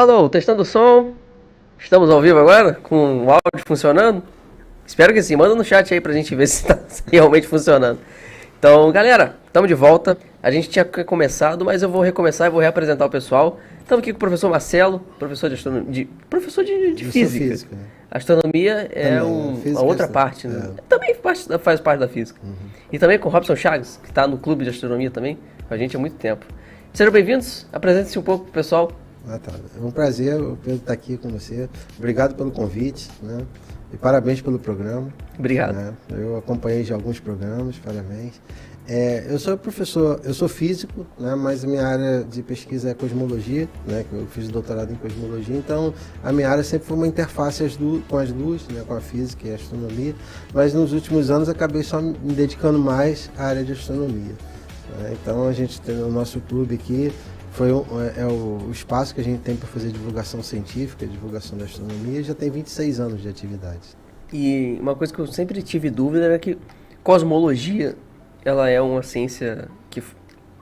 Alô, testando o som. Estamos ao vivo agora, com o áudio funcionando. Espero que sim, manda no chat aí pra gente ver se tá realmente funcionando. Então, galera, estamos de volta. A gente tinha começado, mas eu vou recomeçar e vou reapresentar o pessoal. Estamos aqui com o professor Marcelo, professor de astronomia, professor de física. Astronomia é a outra parte, né? Também faz parte da física. E também com o Robson Chagas, que está no clube de astronomia também, com a gente há muito tempo. Sejam bem-vindos, apresente-se um pouco pro pessoal. Tá. É um prazer, o Pedro, estar aqui com você. Obrigado pelo convite, né? E parabéns pelo programa. Obrigado. Né? Eu acompanhei já alguns programas, parabéns. Eu sou professor, eu sou físico, né? Mas a minha área de pesquisa é cosmologia, né? Eu fiz doutorado em cosmologia, então a minha área sempre foi uma interface com as luzes, né? Com a física e a astronomia, mas nos últimos anos acabei só me dedicando mais à área de astronomia. Né? Então a gente tem o nosso clube aqui, o espaço que a gente tem para fazer divulgação científica, divulgação da astronomia, já tem 26 anos de atividade. E uma coisa que eu sempre tive dúvida era que cosmologia, ela é uma ciência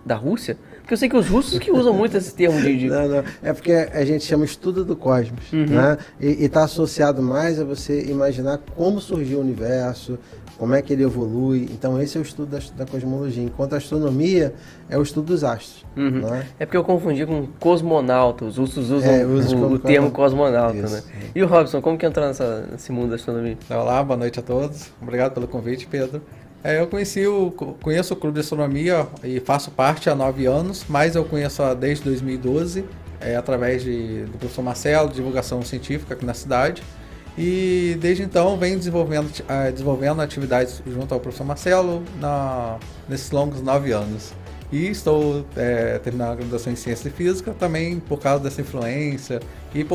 da Rússia? Porque eu sei que os russos que usam muito esse termo de... Não, é porque a gente chama estudo do cosmos, né? E está associado mais a você imaginar como surgiu o universo, como é que ele evolui. Então esse é o estudo da cosmologia, enquanto a astronomia é o estudo dos astros. Né? É porque eu confundi com cosmonauta, os russos usam o termo cosmonauta, isso, né? E o Robson, como que entrou nesse mundo da astronomia? Olá, boa noite a todos. Obrigado pelo convite, Pedro. Eu conheço o Clube de Astronomia e faço parte há 9 anos, mas eu conheço desde 2012, através do professor Marcelo, divulgação científica aqui na cidade. E desde então venho desenvolvendo atividades junto ao professor Marcelo nesses longos 9 anos. E estou terminando a graduação em Ciência e Física também por causa dessa influência e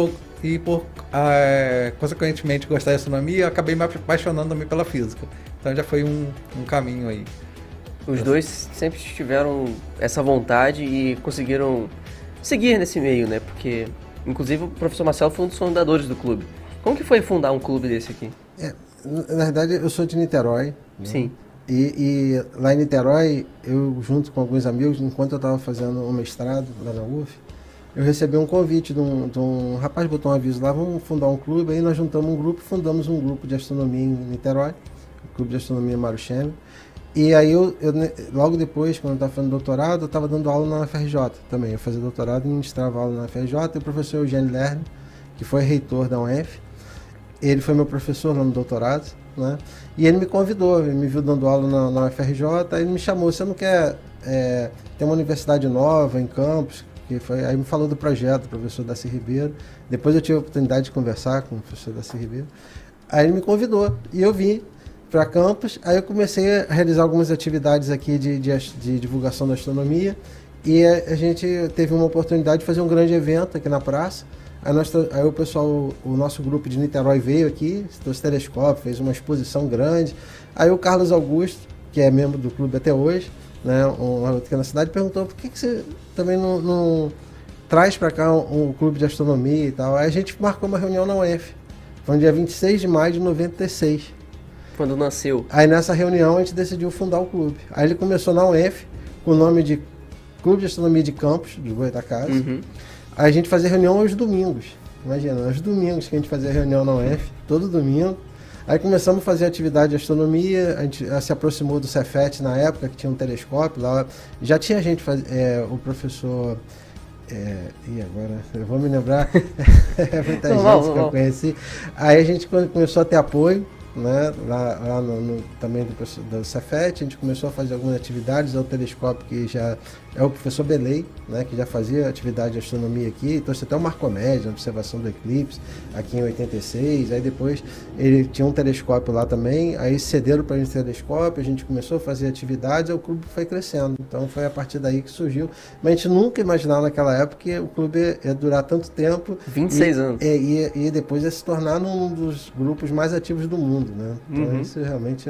consequentemente gostar de astronomia, acabei me apaixonando também pela física. Então já foi um caminho aí. Os dois sempre tiveram essa vontade e conseguiram seguir nesse meio, né? Porque, inclusive, o professor Marcelo foi um dos fundadores do clube. Como que foi fundar um clube desse aqui? Na verdade, eu sou de Niterói. Né? Sim. E lá em Niterói, eu junto com alguns amigos, enquanto eu estava fazendo um mestrado lá na UF, eu recebi um convite de um rapaz, botou um aviso lá, vamos fundar um clube. Aí nós juntamos um grupo, fundamos um grupo de astronomia em Niterói, o Clube de Astronomia Maruchem. E aí logo depois, quando eu estava fazendo doutorado, eu estava dando aula na UFRJ também. Eu fazia doutorado e ministrava aula na UFRJ, e o professor Eugênio Lerner, que foi reitor da UF, ele foi meu professor lá no doutorado, né? E ele me convidou, ele me viu dando aula na UFRJ, aí ele me chamou, você não quer ter uma universidade nova em Campos? Aí me falou do projeto, do professor Daci Ribeiro. Depois eu tive a oportunidade de conversar com o professor Daci Ribeiro. Aí ele me convidou e eu vim para Campos. Aí eu comecei a realizar algumas atividades aqui de divulgação da astronomia, e a gente teve uma oportunidade de fazer um grande evento aqui na praça. Aí o pessoal, o nosso grupo de Niterói veio aqui, trouxe telescópio, fez uma exposição grande. Aí o Carlos Augusto, que é membro do clube até hoje, né, aqui na cidade, perguntou por que você também não traz para cá um clube de astronomia e tal. Aí a gente marcou uma reunião na UF, foi no dia 26 de maio de 96. Quando nasceu. Aí nessa reunião a gente decidiu fundar o clube. Aí ele começou na UF com o nome de Clube de Astronomia de Campos, de Goitacazes. Aí a gente fazia reunião aos domingos. Imagina, aos domingos que a gente fazia reunião na UF, todo domingo. Aí começamos a fazer atividade de astronomia, a gente se aproximou do Cefet na época, que tinha um telescópio lá. Já tinha gente, o professor... e agora, eu vou me lembrar, muita gente que eu conheci. Aí a gente começou a ter apoio, né, lá também do Cefet, a gente começou a fazer algumas atividades. O telescópio que já é o professor Belei, né, que já fazia atividade de astronomia aqui, trouxe até o Marcomédia, a observação do eclipse, aqui em 86, aí depois ele tinha um telescópio lá também, aí cederam para a gente o telescópio, a gente começou a fazer atividades, e o clube foi crescendo, então foi a partir daí que surgiu, mas a gente nunca imaginava naquela época que o clube ia durar tanto tempo. 26 anos. E depois ia se tornar um dos grupos mais ativos do mundo, né? Então isso realmente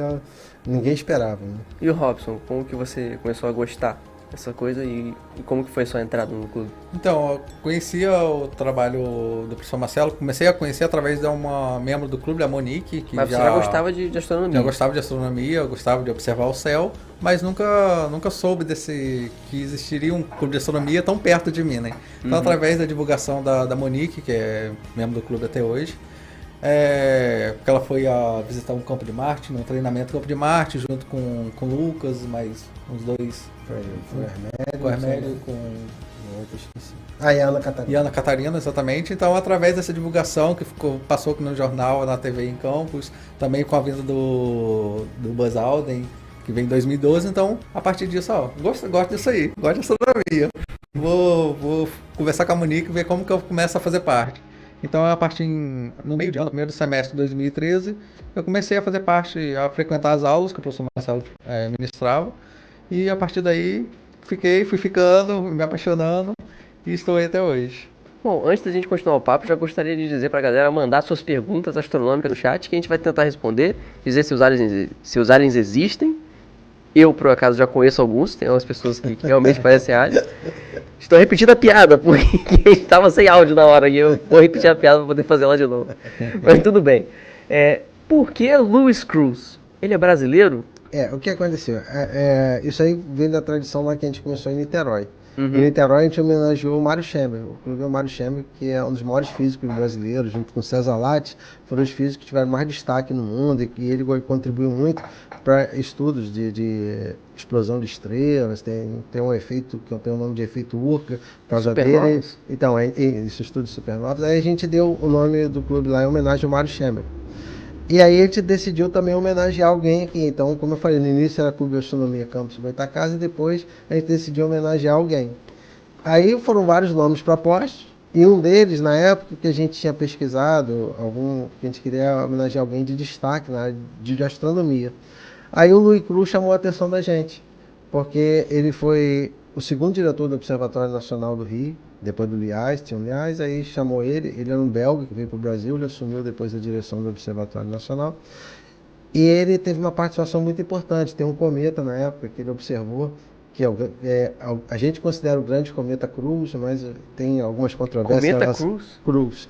ninguém esperava. Né? E o Robson, como que você começou a gostar essa coisa e como que foi a sua entrada no clube? Então, eu conhecia o trabalho do professor Marcelo, comecei a conhecer através de uma membro do clube, a Monique, que Mas você já gostava de astronomia? já gostava de astronomia, eu gostava de observar o céu, mas nunca soube que existiria um clube de astronomia tão perto de mim, né? Então, através da divulgação da Monique, que é membro do clube até hoje, porque ela foi a visitar um campo de Marte, um treinamento do campo de Marte, junto com o Lucas, mais uns dois. Foi o Com o Hermédio, Hermédio, com eu esqueci. E a Ana Catarina. e Ana Catarina, exatamente. Então, através dessa divulgação que passou aqui no jornal, na TV em Campos, também com a vinda do Buzz Aldrin, que veio em 2012. Então, a partir disso, gosto disso aí, gosto de astronomia. Vou conversar com a Monique e ver como que eu começo a fazer parte. Então, no meio de ano, primeiro semestre de 2013, eu comecei a fazer parte, a frequentar as aulas que o professor Marcelo ministrava. E a partir daí, fui ficando, me apaixonando e estou aí até hoje. Bom, antes da gente continuar o papo, já gostaria de dizer pra galera mandar suas perguntas astronômicas no chat, que a gente vai tentar responder, dizer se os aliens existem. Eu, por acaso, já conheço alguns, tem umas pessoas que realmente parecem aliens. Estou repetindo a piada, porque a gente estava sem áudio na hora, e eu vou repetir a piada para poder fazer ela de novo. Mas tudo bem. Por que Louis Cruz? Ele é brasileiro? O que aconteceu? Isso aí vem da tradição lá que a gente começou em Niterói. Uhum. Em Niterói a gente homenageou o Mário Schember. O clube é o Mário Schember, que é um dos maiores físicos brasileiros, junto com César Lattes, foram os físicos que tiveram mais destaque no mundo e que ele contribuiu muito para estudos de explosão de estrelas. Tem um efeito que tem o nome de efeito Urca, por causa dele. Supernovas? Então, esse estudo de supernovas. Aí a gente deu o nome do clube lá em homenagem ao Mário Schember. E aí a gente decidiu também homenagear alguém aqui. Então, como eu falei, no início era Clube de Astronomia Campus Goitacazes e depois a gente decidiu homenagear alguém. Aí foram vários nomes propostos e um deles, na época que a gente tinha pesquisado, que a gente queria homenagear alguém de destaque na área de astronomia. Aí o Louis Cruz chamou a atenção da gente, porque ele foi o segundo diretor do Observatório Nacional do Rio, depois do Liais, tinha um Liais, aí chamou ele era um belga que veio para o Brasil, ele assumiu depois a direção do Observatório Nacional, e ele teve uma participação muito importante, tem um cometa na época que ele observou, que a gente considera o grande cometa Cruz, mas tem algumas controvérsias. Cometa Cruz? Cruz.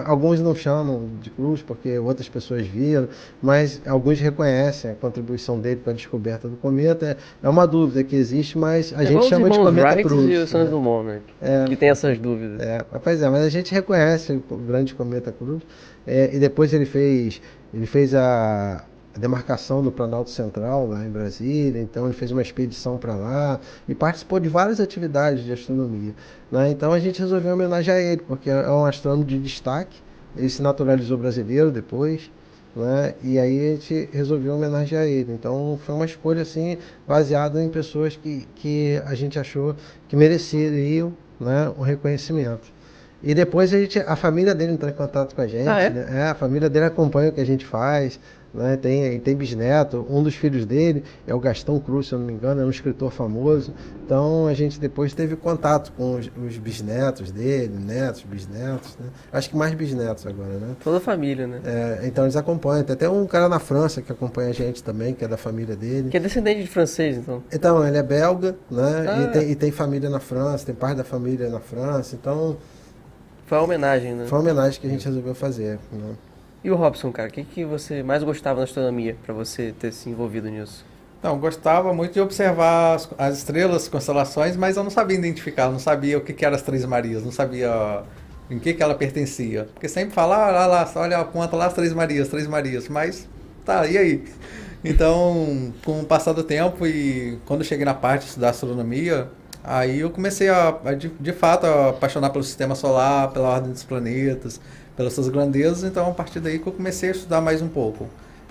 Alguns não chamam de Cruz porque outras pessoas viram, mas alguns reconhecem a contribuição dele para a descoberta do cometa. É uma dúvida que existe, mas a gente chama de cometa Wright Cruz. e o Santos Dumont, né? Que tem essas dúvidas. Mas a gente reconhece o grande cometa Cruz. E depois ele fez a demarcação do Planalto Central lá em Brasília, então ele fez uma expedição para lá e participou de várias atividades de astronomia, né? Então a gente resolveu homenagear ele, porque é um astrônomo de destaque, ele se naturalizou brasileiro depois, né? E aí a gente resolveu homenagear ele. Então foi uma escolha assim, baseada em pessoas que a gente achou que mereceriam, né, um reconhecimento. E depois a família dele entrou em contato com a gente, né? A família dele acompanha o que a gente faz, né? Tem bisneto, um dos filhos dele é o Gastão Cruz, se eu não me engano, é um escritor famoso. Então a gente depois teve contato com os bisnetos dele, netos, bisnetos, né? Acho que mais bisnetos agora, né? Toda a família, né? Então eles acompanham. Tem até um cara na França que acompanha a gente também, que é da família dele. Que é descendente de francês, então. Então, ele é belga, né? E tem família na França, tem parte da família na França, então foi uma homenagem, né? Foi uma homenagem que a gente resolveu fazer, né? E o Robson, cara, o que você mais gostava na astronomia, para você ter se envolvido nisso? Então, gostava muito de observar as estrelas, constelações, mas eu não sabia identificar, não sabia o que eram as Três Marias, não sabia em que ela pertencia. Porque sempre fala, olha, conta lá as Três Marias, mas tá, e aí? Então, com o passar do tempo e quando eu cheguei na parte de estudar astronomia, aí eu comecei de fato, a apaixonar pelo sistema solar, pela ordem dos planetas, pelas suas grandezas. Então, a partir daí que eu comecei a estudar mais um pouco.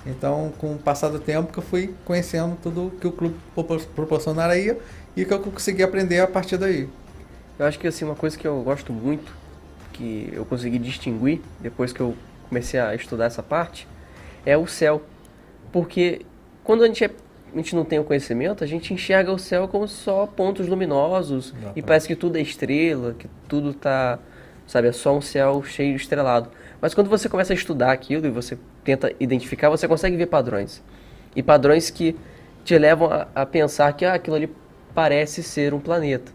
Então, com o passar do tempo, que eu fui conhecendo tudo que o clube proporcionaria e que eu consegui aprender a partir daí. Eu acho que assim, uma coisa que eu gosto muito, que eu consegui distinguir depois que eu comecei a estudar essa parte, é o céu. Porque quando a gente não tem o conhecimento, a gente enxerga o céu como só pontos luminosos. Exatamente. E parece que tudo é estrela, que tudo tá, sabe, é só um céu cheio de estrelado. Mas quando você começa a estudar aquilo e você tenta identificar, você consegue ver padrões. E padrões que te levam a pensar que aquilo ali parece ser um planeta.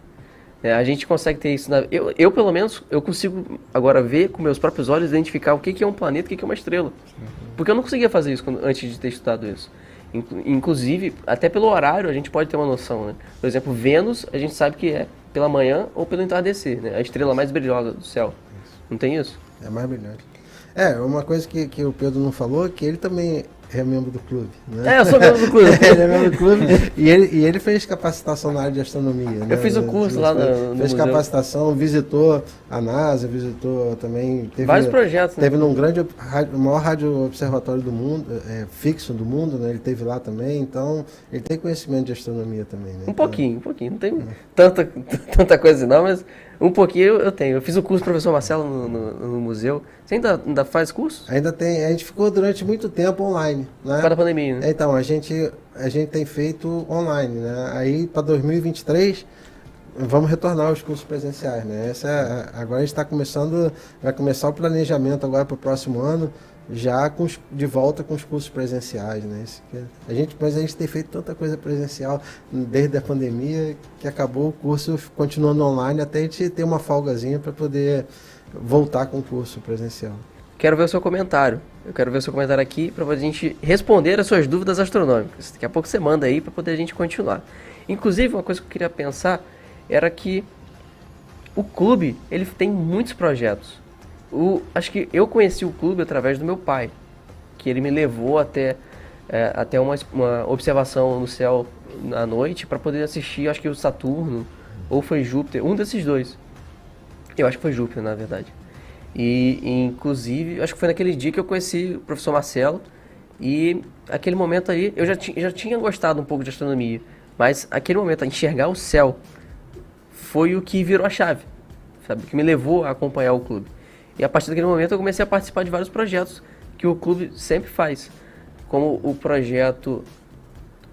A gente consegue ter isso. Eu, pelo menos, eu consigo agora ver com meus próprios olhos, identificar o que é um planeta e o que é uma estrela. Porque eu não conseguia fazer isso antes de ter estudado isso. Inclusive, até pelo horário, a gente pode ter uma noção, né? Por exemplo, Vênus, a gente sabe que é pela manhã ou pelo entardecer, né? A estrela mais brilhosa do céu. Não tem isso? É mais brilhante. Uma coisa que o Pedro não falou, que ele também é membro do clube, né? Eu sou membro do clube. Ele é membro do clube e ele fez capacitação na área de astronomia, né? Eu fiz o curso lá no Fez museu. capacitação, visitou a NASA, visitou também... Vários projetos, né? Teve num o maior rádio observatório do mundo, fixo do mundo, né? Ele teve lá também, então ele tem conhecimento de astronomia também, né? Um pouquinho. Não tem tanta coisa assim, não, mas um pouquinho eu tenho. Eu fiz o curso do professor Marcelo no museu. Você ainda faz curso? Ainda tem, a gente ficou durante muito tempo online, né? Por causa da pandemia, né? Então, a gente tem feito online, né? Aí, para 2023, vamos retornar aos cursos presenciais, né? Agora a gente vai começar o planejamento agora para o próximo ano, já de volta com os cursos presenciais, né? Mas a gente tem feito tanta coisa presencial desde a pandemia que acabou o curso continuando online até a gente ter uma folgazinha para poder voltar com o curso presencial. Quero ver o seu comentário. Eu quero ver o seu comentário aqui para a gente responder as suas dúvidas astronômicas. Daqui a pouco você manda aí para poder a gente continuar. Inclusive, uma coisa que eu queria pensar era que o clube, ele tem muitos projetos. Acho que eu conheci o clube através do meu pai, que ele me levou até uma observação no céu à noite para poder assistir, acho que o Saturno, ou foi Júpiter, um desses dois. Eu acho que foi Júpiter, na verdade. E inclusive, acho que foi naquele dia que eu conheci o professor Marcelo, e aquele momento aí, eu já tinha gostado um pouco de astronomia, mas aquele momento, enxergar o céu, foi o que virou a chave, sabe? Que me levou a acompanhar o clube. E a partir daquele momento eu comecei a participar de vários projetos que o clube sempre faz, como o projeto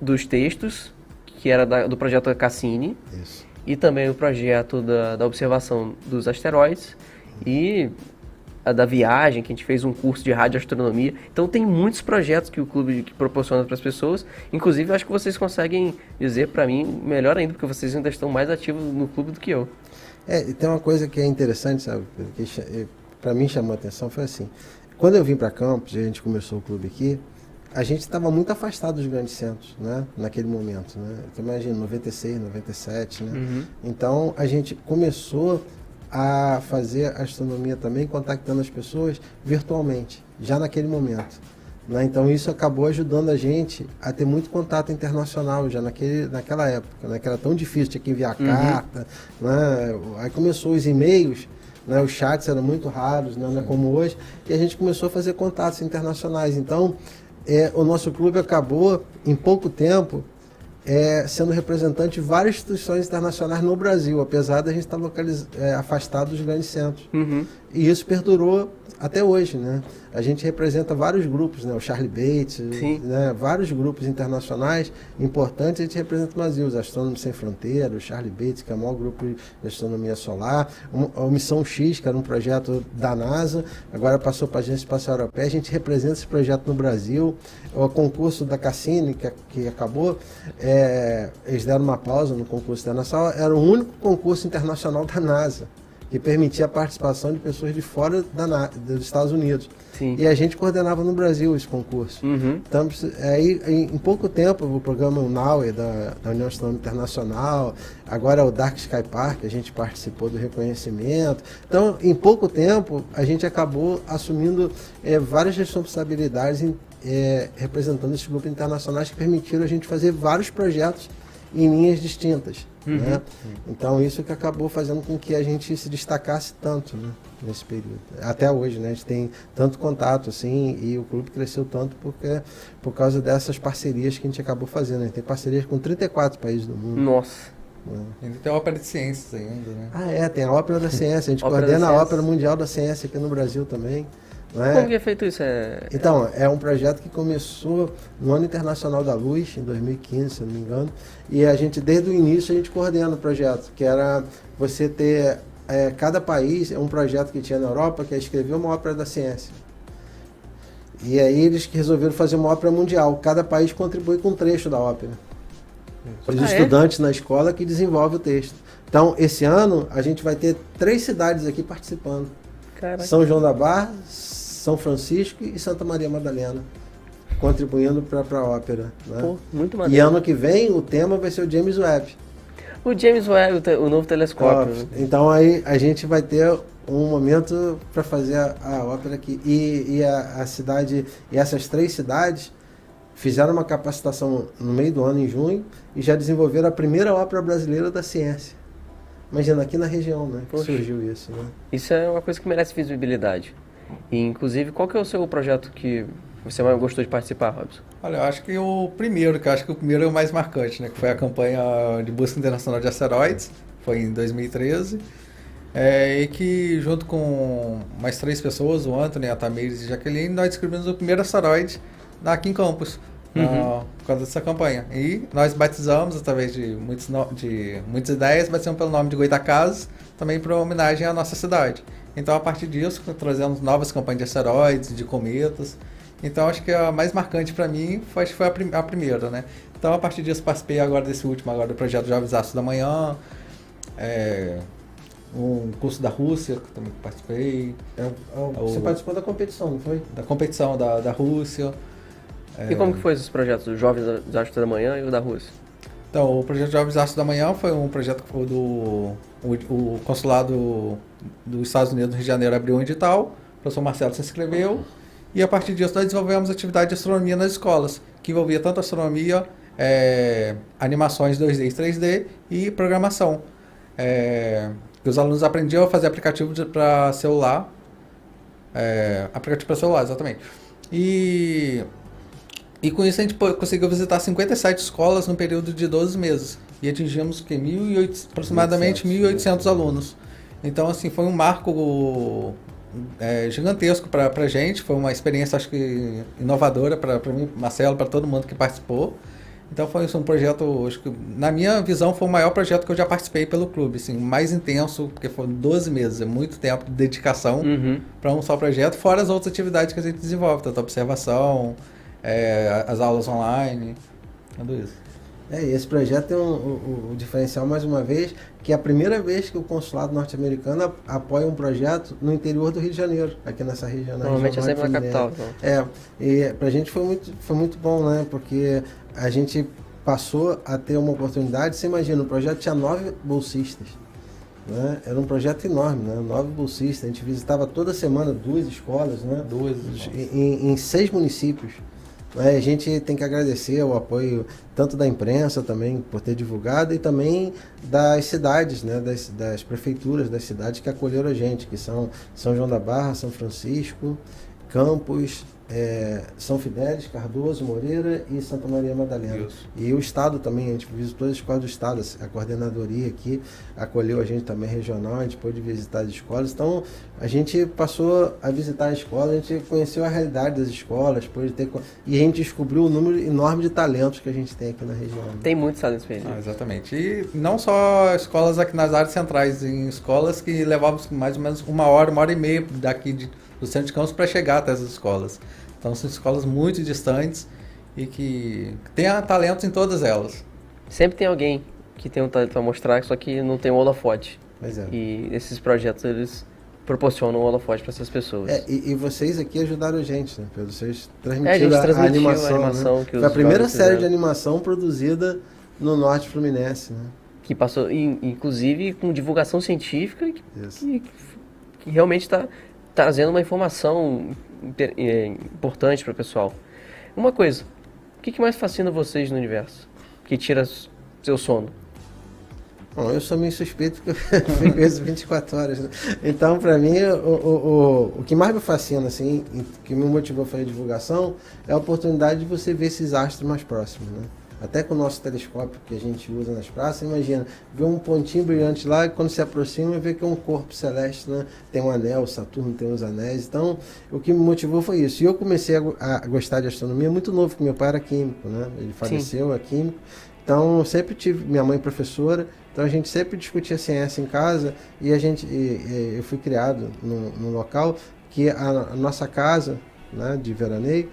dos textos, que era do projeto Cassini, Isso. E também o projeto da observação dos asteroides e a da viagem, que a gente fez um curso de radioastronomia. Então tem muitos projetos que o clube proporciona para as pessoas. Inclusive, eu acho que vocês conseguem dizer para mim melhor ainda, porque vocês ainda estão mais ativos no clube do que eu. E tem uma coisa que é interessante, sabe? Que para mim chamou a atenção, foi assim. Quando eu vim para Campos e a gente começou o clube aqui, a gente estava muito afastado dos grandes centros, né? Naquele momento, né? Então, imagina, 96, 97, né? Uhum. Então, a gente começou a fazer astronomia também, contactando as pessoas virtualmente, já naquele momento, né? Então, isso acabou ajudando a gente a ter muito contato internacional já naquela época, né? Que era tão difícil, tinha que enviar carta, né? Aí começou os e-mails, né? Os chats eram muito raros, né? Não é como hoje, e a gente começou a fazer contatos internacionais. Então, o nosso clube acabou, em pouco tempo, sendo representante de várias instituições internacionais no Brasil, apesar da gente estar afastado dos grandes centros. Uhum. E isso perdurou até hoje, né? A gente representa vários grupos, né? O Charlie Bates, né? Vários grupos internacionais importantes, a gente representa no Brasil, os Astrônomos Sem Fronteiras, o Charlie Bates, que é o maior grupo de astronomia solar, a Missão X, que era um projeto da NASA, agora passou para a Agência Espacial Europeia, a gente representa esse projeto no Brasil, o concurso da Cassini, que acabou, eles deram uma pausa no concurso internacional, era o único concurso internacional da NASA, que permitia a participação de pessoas de fora dos Estados Unidos. Sim. E a gente coordenava no Brasil esse concurso. Uhum. Então, aí, em pouco tempo, o programa UNAUE, da União Astronômica Internacional, agora o Dark Sky Park, a gente participou do reconhecimento. Então, em pouco tempo, a gente acabou assumindo várias responsabilidades representando esses grupos internacionais que permitiram a gente fazer vários projetos em linhas distintas. Uhum. Né? Então isso que acabou fazendo com que a gente se destacasse tanto, né, nesse período. Até hoje, né, a gente tem tanto contato assim, e o clube cresceu tanto por causa dessas parcerias que a gente acabou fazendo. A gente tem parcerias com 34 países do mundo. Nossa. Ainda tem a Ópera de Ciências ainda, né? Tem a Ópera da Ciência. A gente Ópera coordena da a Ciência. Ópera Mundial da Ciência aqui no Brasil também. Como que é feito isso? Então, é um projeto que começou no Ano Internacional da Luz, em 2015, se eu não me engano, e a gente, desde o início, a gente coordena o projeto, que era você ter, cada país, um projeto que tinha na Europa, que é escrever uma ópera da ciência. E aí eles resolveram fazer uma ópera mundial, cada país contribui com um trecho da ópera. Os Ah, é? estudantes na escola que desenvolvem o texto. Então, esse ano, a gente vai ter 3 cidades aqui participando. Caraca. São João da Barra, São Francisco e Santa Maria Madalena, contribuindo para a ópera. Né? Pô, muito E maneiro. ano que vem, o tema vai ser o James Webb. O James Webb, o novo telescópio. Né? Então, aí a gente vai ter um momento para fazer a ópera aqui. E a cidade, e essas 3 cidades fizeram uma capacitação no meio do ano, em junho, e já desenvolveram a primeira ópera brasileira da ciência. Imagina, aqui na região, né? Que Poxa. surgiu isso, né? Isso é uma coisa que merece visibilidade. E, inclusive, qual que é o seu projeto que você mais gostou de participar, Robson? Olha, eu acho que o primeiro é o mais marcante, né? Que foi a campanha de busca internacional de asteroides, foi em 2013. E que, junto com mais 3 pessoas, o Anthony, a Tamires e a Jaqueline, nós descobrimos o primeiro asteroide aqui em Campos, por causa dessa campanha. E nós batizamos, através de muitas ideias, batizamos pelo nome de Goitacazes, também para homenagem à nossa cidade. Então, a partir disso, trazemos novas campanhas de asteroides, de cometas. Então, acho que a mais marcante para mim foi a primeira, né? Então, a partir disso, participei agora desse último, agora do projeto Jovens Astros da Manhã, um curso da Rússia, que também participei. Você participou da competição, não foi? Da competição da Rússia. E como que foi esses projetos, os Jovens Astros da Manhã e o da Rússia? Então, o projeto Jovens Astros da Manhã foi um projeto que foi o consulado dos Estados Unidos no Rio de Janeiro abriu um edital, o professor Marcelo se inscreveu, e a partir disso nós desenvolvemos atividade de astronomia nas escolas, que envolvia tanto astronomia, animações 2D e 3D e programação. Que os alunos aprendiam a fazer aplicativo para celular, aplicativo para celular, exatamente. E com isso a gente conseguiu visitar 57 escolas no período de 12 meses. E atingimos aproximadamente 1.800 alunos. Então, assim, foi um marco gigantesco para a gente. Foi uma experiência, acho que, inovadora para mim, Marcelo, para todo mundo que participou. Então, foi um projeto, acho que, na minha visão, foi o maior projeto que eu já participei pelo clube. Assim, mais intenso, porque foram 12 meses. É muito tempo de dedicação para um só projeto, fora as outras atividades que a gente desenvolve, tanto a observação, as aulas online, tudo isso. E esse projeto tem o diferencial, mais uma vez, que é a primeira vez que o consulado norte-americano apoia um projeto no interior do Rio de Janeiro, aqui nessa região. Normalmente é sempre na capital. Então. E pra gente foi muito bom, né? Porque a gente passou a ter uma oportunidade. Você imagina, o projeto tinha 9 bolsistas. Né? Era um projeto enorme, né? 9 bolsistas. A gente visitava toda semana 2 escolas, né? Em 6 municípios. A gente tem que agradecer o apoio tanto da imprensa também por ter divulgado e também das cidades, né, das prefeituras das cidades que acolheram a gente, que são São João da Barra, São Francisco, Campos, São Fidélis, Cardoso, Moreira e Santa Maria Madalena. Isso. E o Estado também, a gente visitou as escolas do Estado, a coordenadoria aqui acolheu a gente também regional, a gente pôde visitar as escolas. Então, a gente passou a visitar a escola, a gente conheceu a realidade das escolas, e a gente descobriu o número enorme de talentos que a gente tem aqui na região. Tem muitos talentos perdidos. Exatamente. E não só escolas aqui nas áreas centrais, em escolas que levavam mais ou menos 1 hora e meia daqui do centro de Campos para chegar até essas escolas. Então são escolas muito distantes e que tem talentos em todas elas. Sempre tem alguém que tem um talento para mostrar, só que não tem um holofote. Pois é. E esses projetos, eles proporcionam um holofote para essas pessoas. E vocês aqui ajudaram a gente, né, Pedro? Vocês transmitiram a animação né? Que foi a primeira série de animação produzida no Norte Fluminense, né? Que passou, inclusive, com divulgação científica, que realmente está trazendo uma informação importante para o pessoal. Uma coisa, o que mais fascina vocês no universo? Que tira seu sono? Bom, eu sou meio suspeito porque eu fico isso 24 horas. Né? Então, para mim, o que mais me fascina, assim, que me motivou a fazer divulgação, é a oportunidade de você ver esses astros mais próximos, né? Até com o nosso telescópio que a gente usa nas praças, imagina, ver um pontinho brilhante lá e quando se aproxima vê que é um corpo celeste, né? Tem um anel, Saturno tem uns anéis. Então, o que me motivou foi isso. E eu comecei a gostar de astronomia muito novo, porque meu pai era químico, né? Ele faleceu, é químico. Então, eu sempre tive, minha mãe professora, então a gente sempre discutia ciência em casa e eu fui criado num local que a nossa casa, né, de veraneio,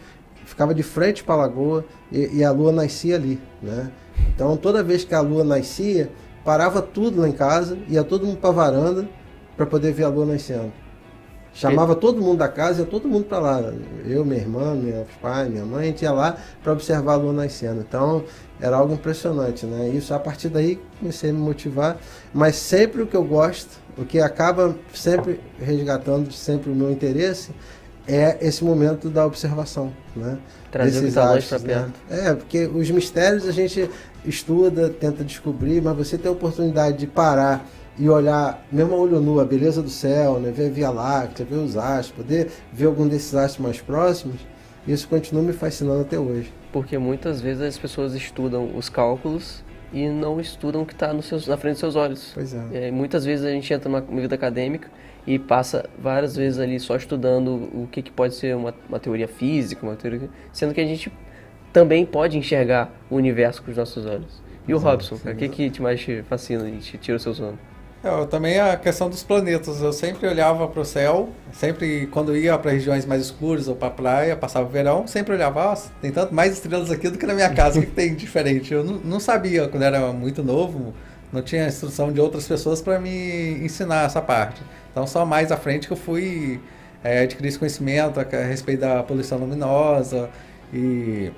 ficava de frente para a lagoa e a lua nascia ali, né? Então, toda vez que a lua nascia, parava tudo lá em casa, ia todo mundo para a varanda para poder ver a lua nascendo. Chamava todo mundo da casa, ia todo mundo para lá. Eu, minha irmã, meu pai, minha mãe, a gente ia lá para observar a lua nascendo. Então, era algo impressionante, né? Isso, a partir daí, comecei a me motivar. Mas sempre o que eu gosto, o que acaba sempre resgatando sempre o meu interesse, é esse momento da observação, né? Trazer os anões para perto. Né? Porque os mistérios a gente estuda, tenta descobrir, mas você tem a oportunidade de parar e olhar, mesmo a olho nu, a beleza do céu, né? Ver a Via Láctea, ver os astros, poder ver algum desses astros mais próximos, isso continua me fascinando até hoje. Porque muitas vezes as pessoas estudam os cálculos e não estudam o que está na frente dos seus olhos. Pois é. Muitas vezes a gente entra numa vida acadêmica e passa várias vezes ali só estudando o que pode ser uma teoria física, sendo que a gente também pode enxergar o universo com os nossos olhos. E o Robson, o que mais te fascina e te tira o seu sono? Também a questão dos planetas. Eu sempre olhava para o céu, sempre quando ia para regiões mais escuras ou para a praia, passava o verão, sempre olhava, tem tanto mais estrelas aqui do que na minha casa, o que tem diferente? Eu não sabia, quando era muito novo, não tinha instrução de outras pessoas para me ensinar essa parte. Então só mais à frente que eu fui adquirir esse conhecimento a respeito da poluição luminosa e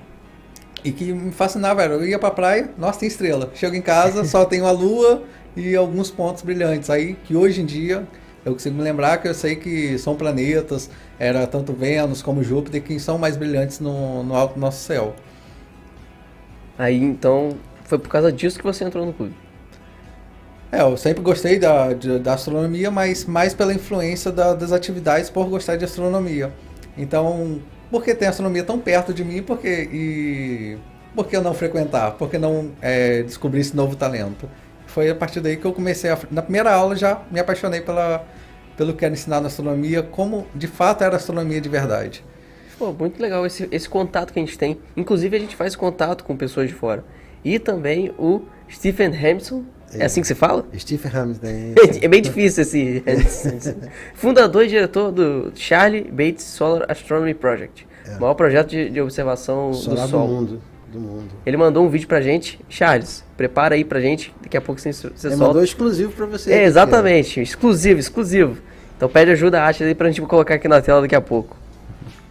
que me fascinava. Eu ia para a praia, nossa, tem estrela. Chego em casa, só tenho a lua e alguns pontos brilhantes. Aí que hoje em dia eu consigo me lembrar que eu sei que são planetas, era tanto Vênus como Júpiter, que são mais brilhantes no alto do nosso céu. Aí então foi por causa disso que você entrou no clube? Eu sempre gostei da astronomia, mas mais pela influência das atividades por gostar de astronomia. Então, por que tem astronomia tão perto de mim? Por que eu não frequentar? Por que não descobrir esse novo talento? Foi a partir daí que eu comecei na primeira aula já me apaixonei pelo que era ensinar na astronomia, como de fato era astronomia de verdade. Pô, muito legal esse contato que a gente tem. Inclusive a gente faz contato com pessoas de fora. E também o Stephen Hampson, é assim que se fala? Stephen Hampson. É bem difícil esse fundador e diretor do Charlie Bates Solar Astronomy Project. O maior projeto de observação solar do Sol. Do mundo. Ele mandou um vídeo pra gente. Charles, prepara aí pra gente. Daqui a pouco você solta. Ele mandou exclusivo pra você. Exatamente. Exclusivo. Então pede ajuda a Ashley aí pra gente colocar aqui na tela daqui a pouco.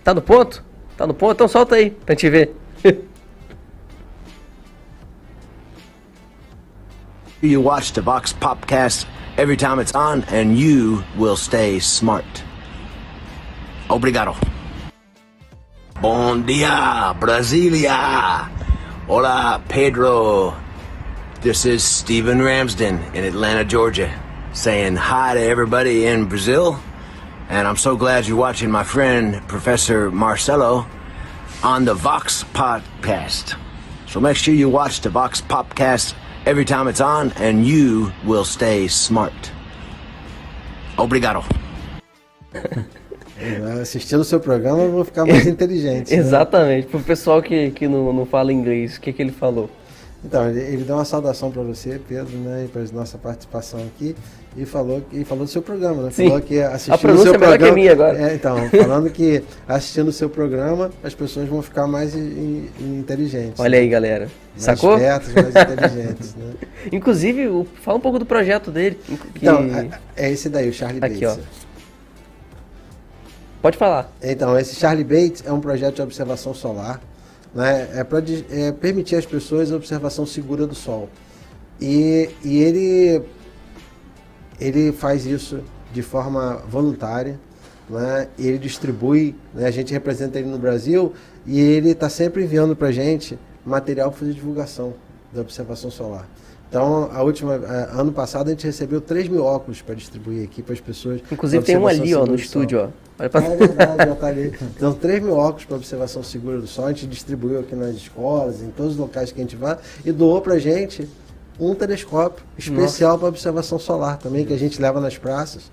Tá no ponto? Tá no ponto? Então solta aí pra gente ver. You watch the Vox Popcast every time it's on, and you will stay smart. Obrigado. Bom dia, Brasilia. Hola, Pedro. This is Stephen Ramsden in Atlanta, Georgia, saying hi to everybody in Brazil. And I'm so glad you're watching my friend, Professor Marcelo, on the Vox Podcast. So make sure you watch the Vox Popcast every time it's on, and you will stay smart. Obrigado. Assistindo o seu programa, eu vou ficar mais inteligente. Exatamente. Pro pessoal que não fala inglês, o que ele falou? Então, ele deu uma saudação para você, Pedro, né, e para nossa participação aqui, e falou do seu programa, né? Sim. Falou que assistindo a pronúncia o seu programa, é melhor que a minha agora. Então, falando que assistindo o seu programa, as pessoas vão ficar mais inteligentes. Olha aí, galera. Mais Sacou? espertas, mais inteligentes, né? Inclusive, fala um pouco do projeto dele. Então, é esse daí, o Charlie Aqui, Bates. ó. Pode falar. Então, esse Charlie Bates é um projeto de observação solar, né? É para permitir às pessoas a observação segura do Sol. E ele faz isso de forma voluntária, né? Ele distribui, né? A gente representa ele no Brasil e ele está sempre enviando para a gente material para fazer divulgação da observação solar. Então, ano passado a gente recebeu 3.000 óculos para distribuir aqui para as pessoas. Inclusive tem um ali, ó, no estúdio, ó. É verdade, já tá ali. Então, 3.000 óculos para observação segura do Sol, a gente distribuiu aqui nas escolas, em todos os locais que a gente vai, e doou pra gente um telescópio especial para observação solar também, que a gente leva nas praças.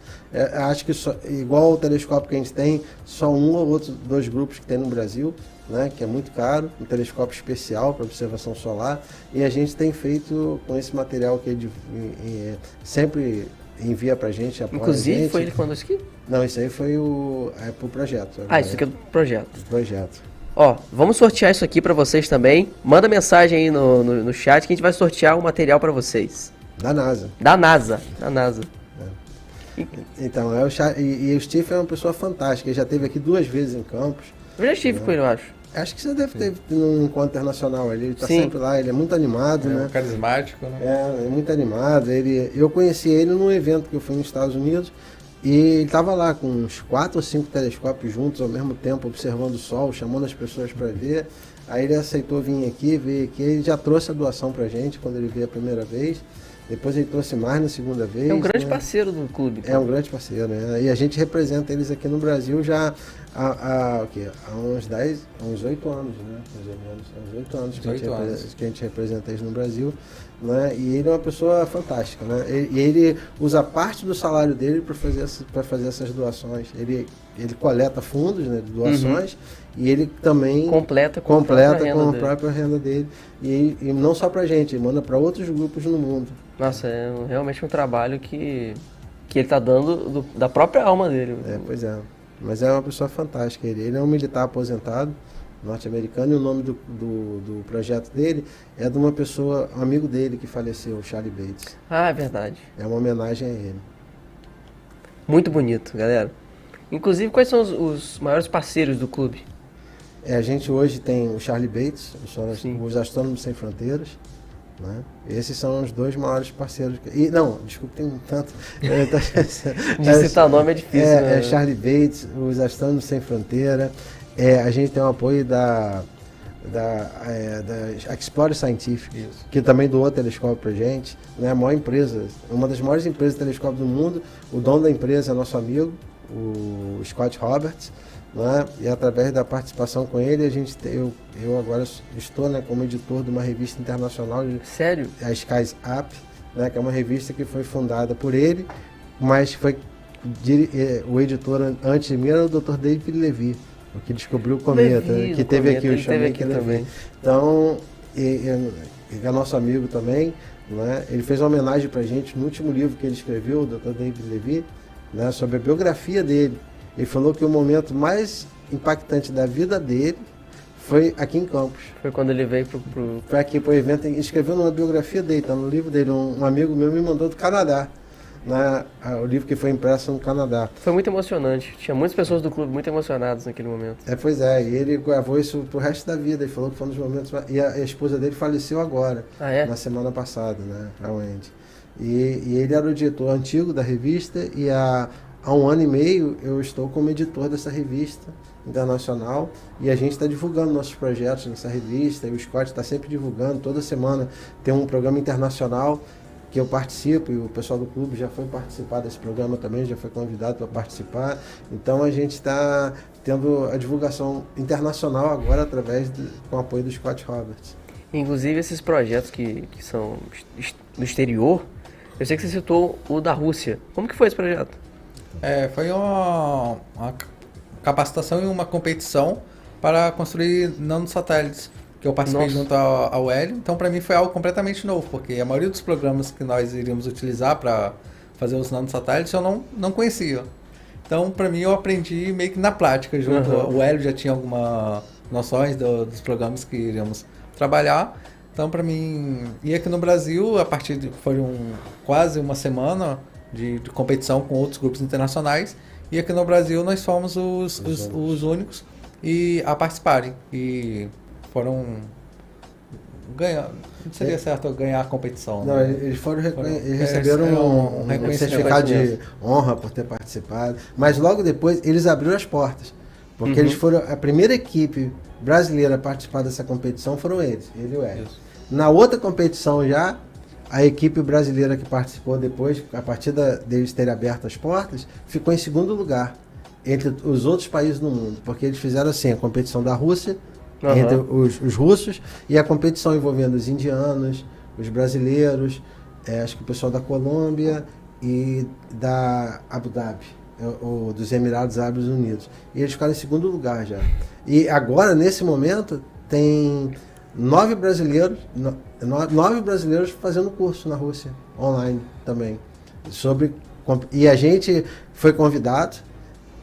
Acho que igual o telescópio que a gente tem, só um ou dois grupos que tem no Brasil, né, que é muito caro, um telescópio especial para observação solar, e a gente tem feito com esse material que ele sempre envia pra gente, apoia. Inclusive, a gente. foi ele que mandou isso aqui? Não, isso aí foi pro projeto. Isso aqui é do projeto. Do projeto. Ó, vamos sortear isso aqui pra vocês também. Manda mensagem aí no chat que a gente vai sortear o material pra vocês. Da NASA. Da NASA. Da NASA. Então, e o Steve é uma pessoa fantástica. Ele já esteve aqui 2 vezes em Campos. Eu já estive com ele, eu acho. Acho que você deve ter num encontro internacional ali. Ele tá Sim. sempre lá, ele é muito animado, né? Carismático, né? É muito animado. Eu conheci ele num evento que eu fui nos Estados Unidos e ele estava lá com uns 4 ou 5 telescópios juntos ao mesmo tempo, observando o Sol, chamando as pessoas para ver. Aí ele aceitou vir aqui, veio aqui. Ele já trouxe a doação pra gente quando ele veio a primeira vez. Depois ele trouxe mais na segunda vez. É um grande né? parceiro do clube. É um grande parceiro, né? E a gente representa eles aqui no Brasil já há uns 8 anos, né? Mais ou menos. Há uns 8 anos que a gente representa eles no Brasil. Né? E ele é uma pessoa fantástica, né? E ele usa parte do salário dele para fazer essas doações. Ele coleta fundos, né, de doações e ele também Completa com a dele. própria renda dele. E não só pra gente, ele manda para outros grupos no mundo. Nossa, é realmente um trabalho que ele tá dando da própria alma dele. Pois é. Mas é uma pessoa fantástica. Ele é um militar aposentado, norte-americano, e o nome do projeto dele é de uma pessoa, um amigo dele que faleceu, o Charlie Bates. Ah, é verdade. É uma homenagem a ele. Muito bonito, galera. Inclusive, quais são os maiores parceiros do clube? A gente hoje tem o Charlie Bates, Sim. os Astrônomos Sem Fronteiras. Né? Esses são os 2 maiores parceiros. Desculpa, tem um tanto. De citar nome é difícil. Né? Charlie Bates, os Astrônomos Sem Fronteira. A gente tem o apoio da Explore Scientific, que também doou telescópio pra gente. Né? A maior empresa, uma das maiores empresas de telescópio do mundo. O dono da empresa é nosso amigo, o Scott Roberts. Né? E através da participação com ele, eu agora estou, né, como editor de uma revista internacional. Sério? A Skies Up, né, que é uma revista que foi fundada por ele, mas o editor antes de mim era o Dr. David Levy, o que descobriu o cometa, que teve aqui, eu chamei que Levy. Então, ele é nosso amigo também. Né? Ele fez uma homenagem pra gente no último livro que ele escreveu, o Dr. David Levy, né, sobre a biografia dele. Ele falou que o momento mais impactante da vida dele foi aqui em Campos. Foi quando ele veio Foi aqui pro evento, ele escreveu numa biografia dele, tá no livro dele. Um amigo meu me mandou do Canadá, né? O livro que foi impresso no Canadá. Foi muito emocionante. Tinha muitas pessoas do clube muito emocionadas naquele momento. Pois é, e ele gravou isso pro resto da vida. Ele falou que foi um dos momentos. E a esposa dele faleceu agora, na semana passada, né? A Wendy. E ele era o diretor antigo da revista e há 1 ano e meio eu estou como editor dessa revista internacional e a gente está divulgando nossos projetos nessa revista e o Scott está sempre divulgando. Toda semana tem um programa internacional que eu participo e o pessoal do clube já foi participar desse programa também, já foi convidado para participar. Então a gente está tendo a divulgação internacional agora com o apoio do Scott Roberts. Inclusive esses projetos que são do exterior, eu sei que você citou o da Rússia. Como que foi esse projeto? Foi uma capacitação e uma competição para construir nanosatélites, que eu participei junto ao Hélio. Então, para mim, foi algo completamente novo, porque a maioria dos programas que nós iríamos utilizar para fazer os nanosatélites eu não conhecia. Então, para mim, eu aprendi meio que na prática junto. O Hélio já tinha algumas noções dos programas que iríamos trabalhar. Então, para mim, e aqui no Brasil, foram quase uma semana de competição com outros grupos internacionais, e aqui no Brasil nós fomos os únicos a participarem, e foram ganhar, não seria certo ganhar a competição. Não, né? eles receberam um certificado de honra por ter participado, mas logo depois eles abriram as portas, porque eles foram a primeira equipe brasileira a participar dessa competição, foram ele e o Hélio. Na outra competição já, a equipe brasileira que participou depois, a partir deles terem aberto as portas, ficou em segundo lugar entre os outros países do mundo, porque eles fizeram assim, a competição da Rússia, entre os russos, e a competição envolvendo os indianos, os brasileiros, acho que o pessoal da Colômbia e da Abu Dhabi, ou dos Emirados Árabes Unidos. E eles ficaram em segundo lugar já. E agora, nesse momento, tem 9 brasileiros fazendo curso na Rússia, online também. E a gente foi convidado,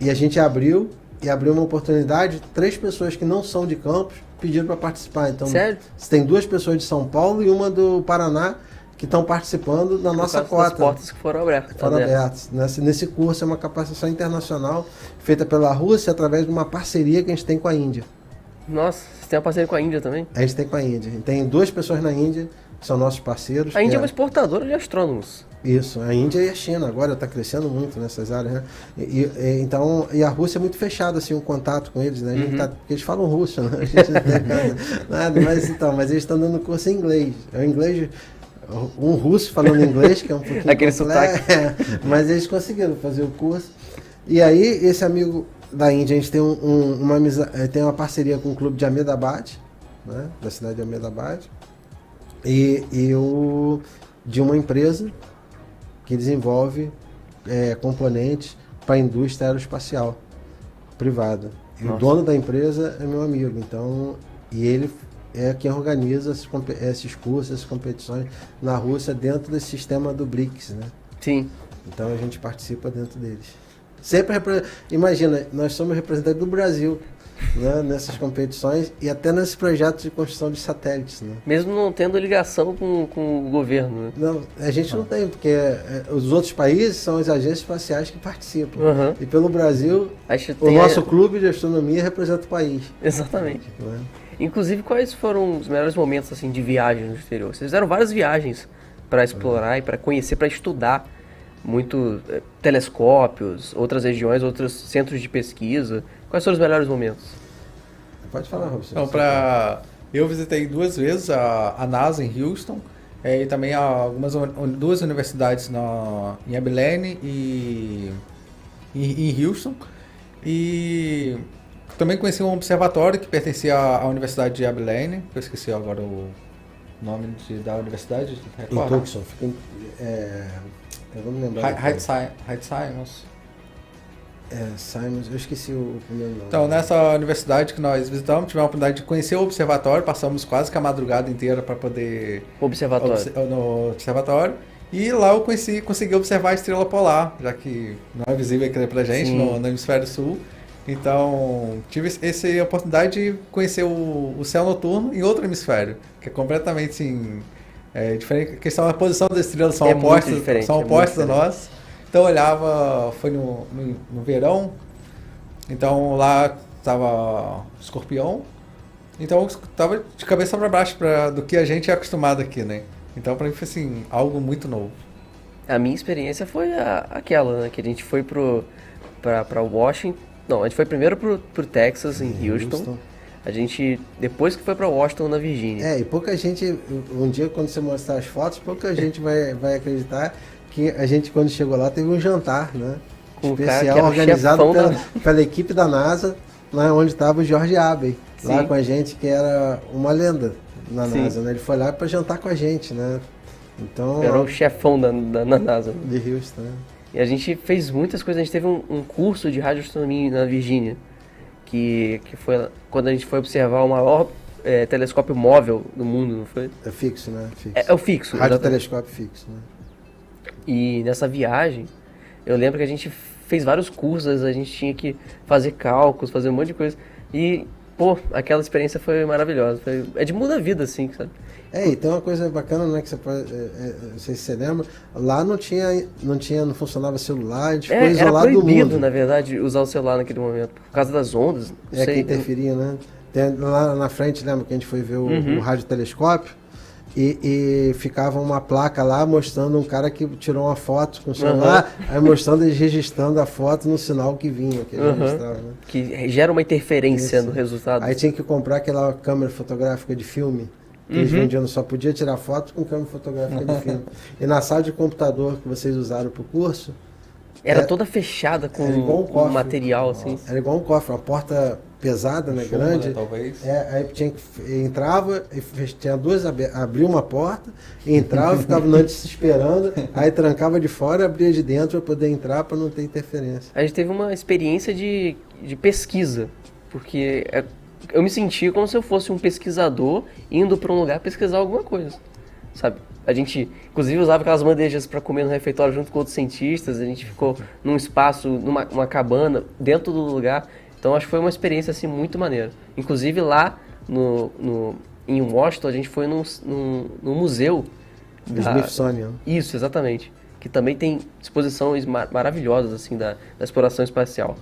e a gente abriu, e abriu uma oportunidade, 3 pessoas que não são de Campos pediram para participar. Então, Sério? você tem 2 pessoas de São Paulo e uma do Paraná que estão participando da nossa Por causa das cota. portas que foram abertas. Foram abertas. Nesse curso é uma capacitação internacional feita pela Rússia através de uma parceria que a gente tem com a Índia. Nossa, você tem uma parceria com a Índia também? A gente tem com a Índia. Tem 2 pessoas na Índia que são nossos parceiros. A Índia é que uma exportadora de astrônomos. Isso, a Índia e a China agora está crescendo muito nessas áreas, né? Então, a Rússia é muito fechada, assim, o contato com eles, né? A gente porque eles falam russo, né? A gente não tem nada, mas eles estão dando curso em inglês. É o inglês, um russo falando inglês, que é um pouquinho Aquele complexo, mas eles conseguiram fazer o curso. E aí, esse amigo da Índia, a gente tem tem uma parceria com o clube de Ahmedabad, né? Da cidade de Ahmedabad, de uma empresa que desenvolve componentes para a indústria aeroespacial privada. E o dono da empresa é meu amigo, então, e ele é quem organiza esses cursos, essas competições na Rússia dentro desse sistema do BRICS, né? Sim. Então a gente participa dentro deles. Sempre, imagina, nós somos representantes do Brasil, né, nessas competições e até nesses projetos de construção de satélites, né? Mesmo não tendo ligação com o governo, né? Não, a gente não tem, porque os outros países são as agências espaciais que participam. Uhum. E pelo Brasil, A gente o tem nosso clube de astronomia representa o país. Exatamente. Né? Inclusive, quais foram os melhores momentos assim de viagem no exterior? Vocês fizeram várias viagens para explorar e para conhecer, para estudar muito telescópios, outras regiões, outros centros de pesquisa. Quais foram os melhores momentos? Pode falar, Robson. Então, eu visitei 2 vezes a NASA em Houston e também duas universidades em Abilene e em Houston. E também conheci um observatório que pertencia à Universidade de Abilene, eu esqueci agora o nome da universidade. Em Tucson, fica eu vou me lembrar. Hyde Science. Simons, eu esqueci o primeiro nome. Então, nessa universidade que nós visitamos, tivemos a oportunidade de conhecer o observatório, passamos quase que a madrugada inteira para poder... No observatório. E lá eu consegui observar a estrela polar, já que não é visível aqui pra gente, no hemisfério sul. Então, tive essa oportunidade de conhecer o céu noturno em outro hemisfério, que é completamente assim, diferente. A questão da posição das estrelas são opostas a nós. Então eu olhava, foi no verão, então lá estava Escorpião, então eu estava de cabeça para baixo do que a gente é acostumado aqui, né? Então para mim foi assim, algo muito novo. A minha experiência foi aquela, né? Que a gente foi para Washington, não, a gente foi primeiro pro Texas, em Houston. A gente, depois que foi para Washington, na Virgínia. E pouca gente, um dia quando você mostrar as fotos, pouca gente vai acreditar que a gente, quando chegou lá, teve um jantar, né? Com especial, organizado pela equipe da NASA, lá onde estava o George Abbey, lá com a gente, que era uma lenda na NASA, né? Ele foi lá para jantar com a gente, né? Então, era o chefão da NASA. De Houston, né? E a gente fez muitas coisas, a gente teve um curso de radioastronomia na Virgínia, que foi quando a gente foi observar o maior telescópio móvel do mundo, não foi? É fixo, né? Fixo. É o fixo. Radiotelescópio fixo, né? E nessa viagem, eu lembro que a gente fez vários cursos, a gente tinha que fazer cálculos, fazer um monte de coisa. E, aquela experiência foi maravilhosa. É de muda a vida, assim, sabe? E tem uma coisa bacana, né, que você pode, não sei se você lembra, lá não funcionava celular, a gente ficou isolado do mundo. Era proibido, na verdade, usar o celular naquele momento, por causa das ondas, que interferia, né? Lá na frente, lembra que a gente foi ver o radiotelescópio? E ficava uma placa lá mostrando um cara que tirou uma foto com o celular, aí mostrando eles registrando a foto no sinal que vinha, que ele registrava, né? Que gera uma interferência no resultado. Aí tinha que comprar aquela câmera fotográfica de filme, que eles vendiam, só podia tirar foto com câmera fotográfica de filme. E na sala de computador que vocês usaram para o curso... Era toda fechada com um material, assim. Era igual um cofre, uma porta pesada, né, grande. Né, talvez. Aí entrava, tinha duas, abria uma porta, entrava, ficava antes esperando, aí trancava de fora, abria de dentro para poder entrar, para não ter interferência. A gente teve uma experiência de pesquisa, porque eu me sentia como se eu fosse um pesquisador indo para um lugar pesquisar alguma coisa, sabe? A gente, inclusive, usava aquelas bandejas para comer no refeitório junto com outros cientistas, a gente ficou num espaço, numa cabana, dentro do lugar. Então acho que foi uma experiência assim muito maneira. Inclusive lá em Washington a gente foi num museu Do Smithsonian. Isso, exatamente. Que também tem exposições maravilhosas assim da exploração espacial.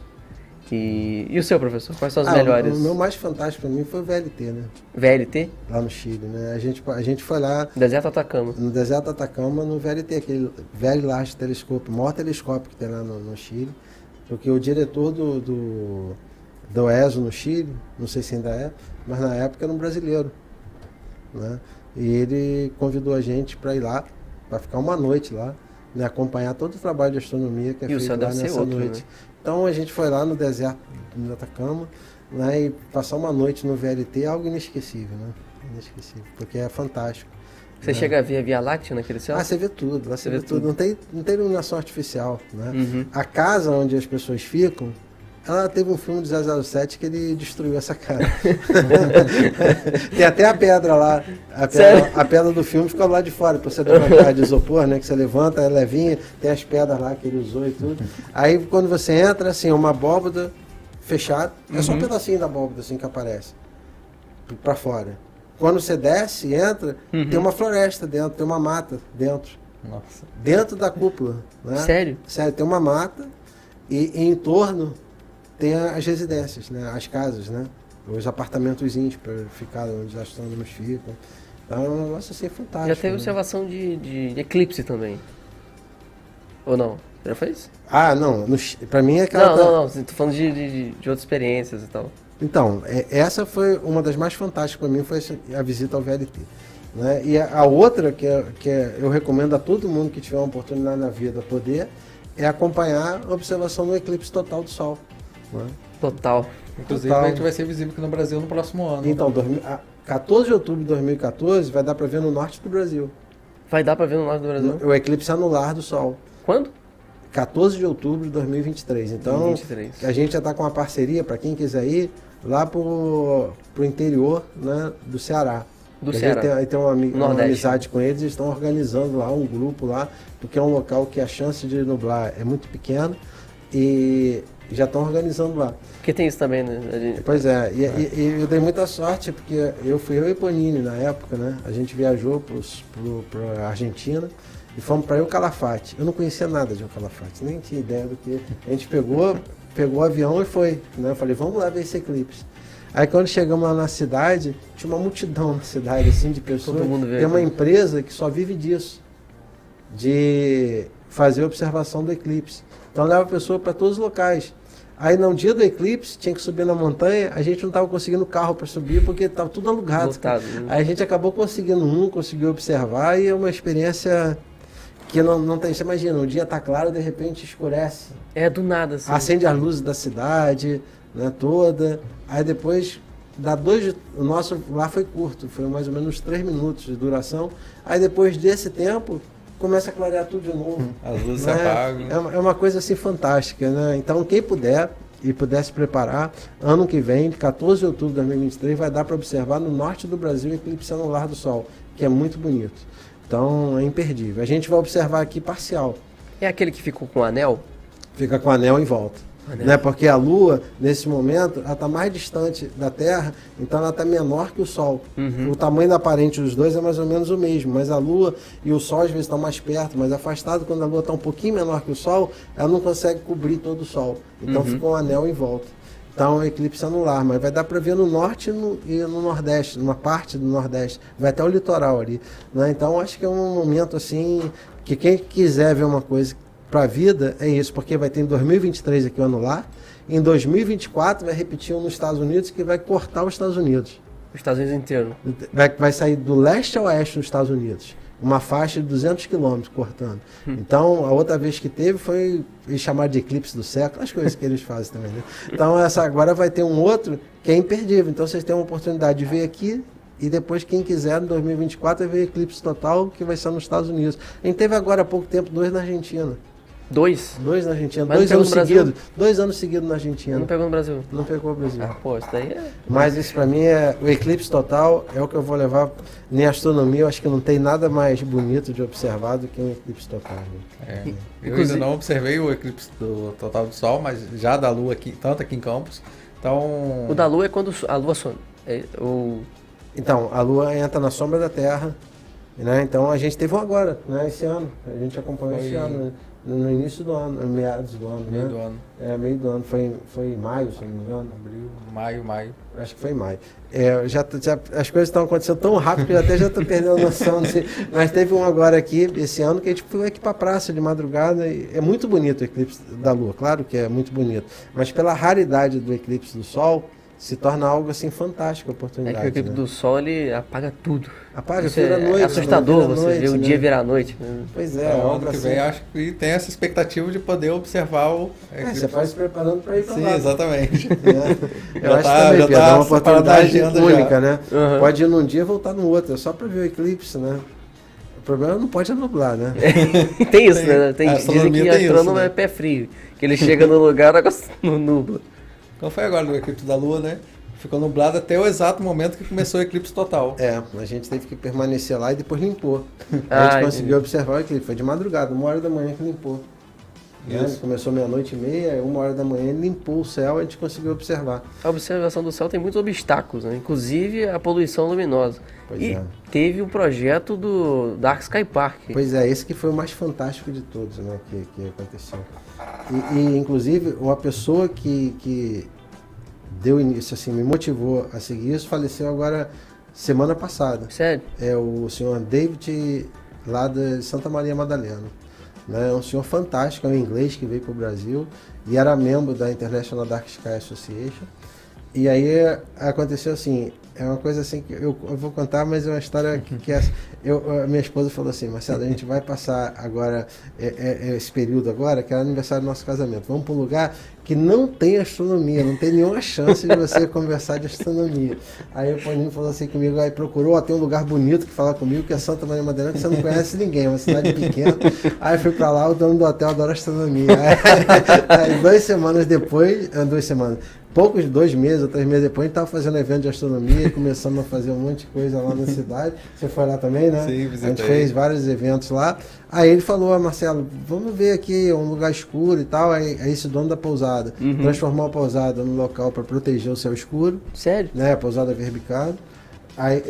E o seu, professor? Quais são as melhores? O meu mais fantástico para mim foi o VLT, né? VLT? Lá no Chile, né? A gente foi lá Deserto Atacama. no deserto do Atacama, no VLT, aquele velho large telescópio, o maior telescópio que tem lá no Chile, porque o diretor do ESO no Chile, não sei se ainda é, mas na época era um brasileiro, né? E ele convidou a gente para ir lá, para ficar uma noite lá, né? Acompanhar todo o trabalho de astronomia que é E o feito céu lá deve ser nessa outro, noite. né? Então a gente foi lá no deserto do Atacama, né? E passar uma noite no VLT é algo inesquecível, né? Inesquecível, porque é fantástico. Você chega a ver a Via Láctea naquele céu? Você vê tudo, lá você vê tudo. Não tem iluminação artificial, né? A casa onde as pessoas ficam, ela teve um filme de 007 que ele destruiu essa casa. Tem até a pedra lá, a pedra do filme ficou lá de fora, para você levantar de isopor, né? Que você levanta, é levinha, tem as pedras lá que ele usou e tudo. Aí quando você entra, assim, é uma abóbada fechada, é só um pedacinho da abóbada assim que aparece, para fora. Quando você desce e entra, tem uma floresta dentro, tem uma mata dentro. Nossa. Dentro da cúpula. Né? Sério? Sério, tem uma mata e em torno tem as residências, né? As casas, né? Os apartamentozinhos para ficar onde os astrônomos ficam. Então é um negócio assim fantástico. Já teve né? observação de eclipse também? Ou não? Já fez? Não. Para mim é aquela... Não. Tô falando de outras experiências e tal. Então, essa foi uma das mais fantásticas para mim, foi a visita ao VLT. Né? E a outra que eu recomendo a todo mundo que tiver uma oportunidade na vida poder é acompanhar a observação do eclipse total do Sol. Né? Total. Inclusive, Total. a gente vai ser visível aqui no Brasil no próximo ano. Então, 14 de outubro de 2014 vai dar para ver no norte do Brasil. Vai dar pra ver no norte do Brasil? O eclipse anular do Sol. Quando? 14 de outubro de 2023. Então, 2023. a gente já está com uma parceria, para quem quiser ir, lá pro interior, né, do Ceará. Do A gente Ceará. tem uma Nordeste. amizade com eles, eles estão organizando lá um grupo lá, porque é um local que a chance de nublar é muito pequena e já estão organizando lá. Porque tem isso também, né? Pois é, e eu dei muita sorte, porque eu e Panini na época, né? A gente viajou para Argentina e fomos para El Calafate. Eu não conhecia nada de El Calafate, nem tinha ideia do que. A gente pegou o avião e foi, né? Eu falei, vamos lá ver esse eclipse. Aí quando chegamos lá na cidade, tinha uma multidão na cidade, assim, de pessoas. Todo mundo veio Tem uma aqui. empresa que só vive disso, de fazer observação do eclipse. Então leva a pessoa para todos os locais. Aí no dia do eclipse, tinha que subir na montanha, a gente não estava conseguindo carro para subir, porque estava tudo alugado. Lotado, né? Aí a gente acabou conseguindo conseguiu observar, e é uma experiência que não tem. Você imagina, o dia está claro, de repente escurece. É do nada, assim. Acende as luzes da cidade, né, toda. Aí depois o nosso lá foi curto, foi mais ou menos 3 minutos de duração. Aí depois desse tempo, começa a clarear tudo de novo. As luzes Né? se apagam. É uma coisa assim fantástica, né? Então quem puder e puder se preparar, ano que vem, 14 de outubro de 2023, vai dar para observar no norte do Brasil o eclipse anular do Sol, que é muito bonito. Então é imperdível. A gente vai observar aqui parcial. É aquele que ficou com o anel? Fica com o anel em volta. Né? Porque a Lua, nesse momento, ela está mais distante da Terra, então ela está menor que o Sol. O tamanho da aparente dos dois é mais ou menos o mesmo, mas a Lua e o Sol às vezes estão mais perto, mais afastado. Quando a Lua está um pouquinho menor que o Sol, ela não consegue cobrir todo o Sol. Então fica um anel em volta. Então é um eclipse anular, mas vai dar para ver no norte e no nordeste, numa parte do nordeste, vai até o litoral ali. Né? Então acho que é um momento assim, que quem quiser ver uma coisa para a vida é isso, porque vai ter em 2023 aqui o anular, em 2024 vai repetir um nos Estados Unidos que vai cortar os Estados Unidos. Os Estados Unidos inteiro. Vai sair do leste ao oeste dos Estados Unidos. Uma faixa de 200 quilômetros cortando. Então, a outra vez que teve foi eles chamaram de eclipse do século, as coisas que eles fazem também, né? Então, agora vai ter um outro que é imperdível. Então, vocês têm uma oportunidade de ver aqui e depois, quem quiser, em 2024, vai ver eclipse total, que vai ser nos Estados Unidos. A gente teve agora há pouco tempo 2 na Argentina. 2? 2 na Argentina, Mas 2 não pegou anos no Brasil? seguidos. 2 anos seguidos na Argentina. Não pegou no Brasil? Não pegou o Brasil. Ah, pô, isso daí é... Mas isso pra mim é o eclipse total, é o que eu vou levar em astronomia. Eu acho que não tem nada mais bonito de observar do que um eclipse total. Né? Eu ainda não observei o eclipse total do Sol, mas já da Lua aqui, tanto aqui em Campos, Então, O da Lua é quando a Lua some. Então, a Lua entra na sombra da Terra, né? Então a gente teve um agora, né? Esse ano. A gente acompanhou esse ano, né? No início do ano, meados do ano, meio né? do ano, Meio do ano, foi em maio, se não me engano. abril, maio. Acho que foi em maio. As coisas estão acontecendo tão rápido que eu até já estou perdendo a noção. Mas teve um agora aqui, esse ano, que a gente foi aqui para a praça de madrugada. E é muito bonito o eclipse da Lua, claro que é muito bonito. Mas pela raridade do eclipse do Sol, se torna algo assim fantástico a oportunidade. É que o eclipse do Sol, ele apaga tudo. Apaga, Isso vira noite. é assustador vira você noite, ver o né? dia virar a noite. Pois é, Então, algo ano que assim. vem acho que tem essa expectativa de poder observar o Você vai se preparando para ir para Sim, lá. exatamente. Eu acho também, Pedro, é uma oportunidade agenda única, já. né? Uhum. Pode ir num dia e voltar no outro, é só para ver o eclipse, né? O problema não pode nublar, né? Tem isso, Tem. né? A Dizem astronomia que tem isso, astrônomo né? é pé frio. Que ele chega no lugar, o negócio não nubla. Então foi agora do eclipse da Lua, né? Ficou nublado até o exato momento que começou o eclipse total. A gente teve que permanecer lá e depois limpou. Ah, A gente entendi. conseguiu observar o eclipse, foi de madrugada, 1h da manhã que limpou. Né? Isso. Começou 00:30, 1h da manhã, ele limpou o céu e a gente conseguiu observar. A observação do céu tem muitos obstáculos, né? Inclusive a poluição luminosa. Pois e é. teve o projeto do Dark Sky Park. Pois é, esse que foi o mais fantástico de todos, né, que aconteceu. E inclusive, uma pessoa que deu início, assim, me motivou a seguir isso, faleceu agora semana passada. Sério? É o senhor David, lá de Santa Maria Madalena. Né? É um senhor fantástico, é um inglês que veio para o Brasil e era membro da International Dark Sky Association. E aí aconteceu assim, é uma coisa assim que eu vou contar, mas é uma história que a minha esposa falou assim: Marcelo, a gente vai passar agora, esse período agora, que é o aniversário do nosso casamento, vamos para um lugar que não tem astronomia, não tem nenhuma chance de você conversar de astronomia. Aí o Paulinho falou assim comigo, aí procurou, tem um lugar bonito que fala comigo, que é Santa Maria Madalena, que você não conhece ninguém, é uma cidade pequena. Aí fui para lá, o dono do hotel adora astronomia. Aí 2 semanas depois, 2 semanas, poucos, 2 meses ou 3 meses depois, a gente estava fazendo evento de astronomia, começando a fazer um monte de coisa lá na cidade. Você foi lá também, né? Sim, A gente visitei. fez vários eventos lá. Aí ele falou: Marcelo, vamos ver aqui um lugar escuro e tal. Aí esse dono da pousada transformou a pousada num local para proteger o céu escuro, Sério? né? A pousada Verbicado.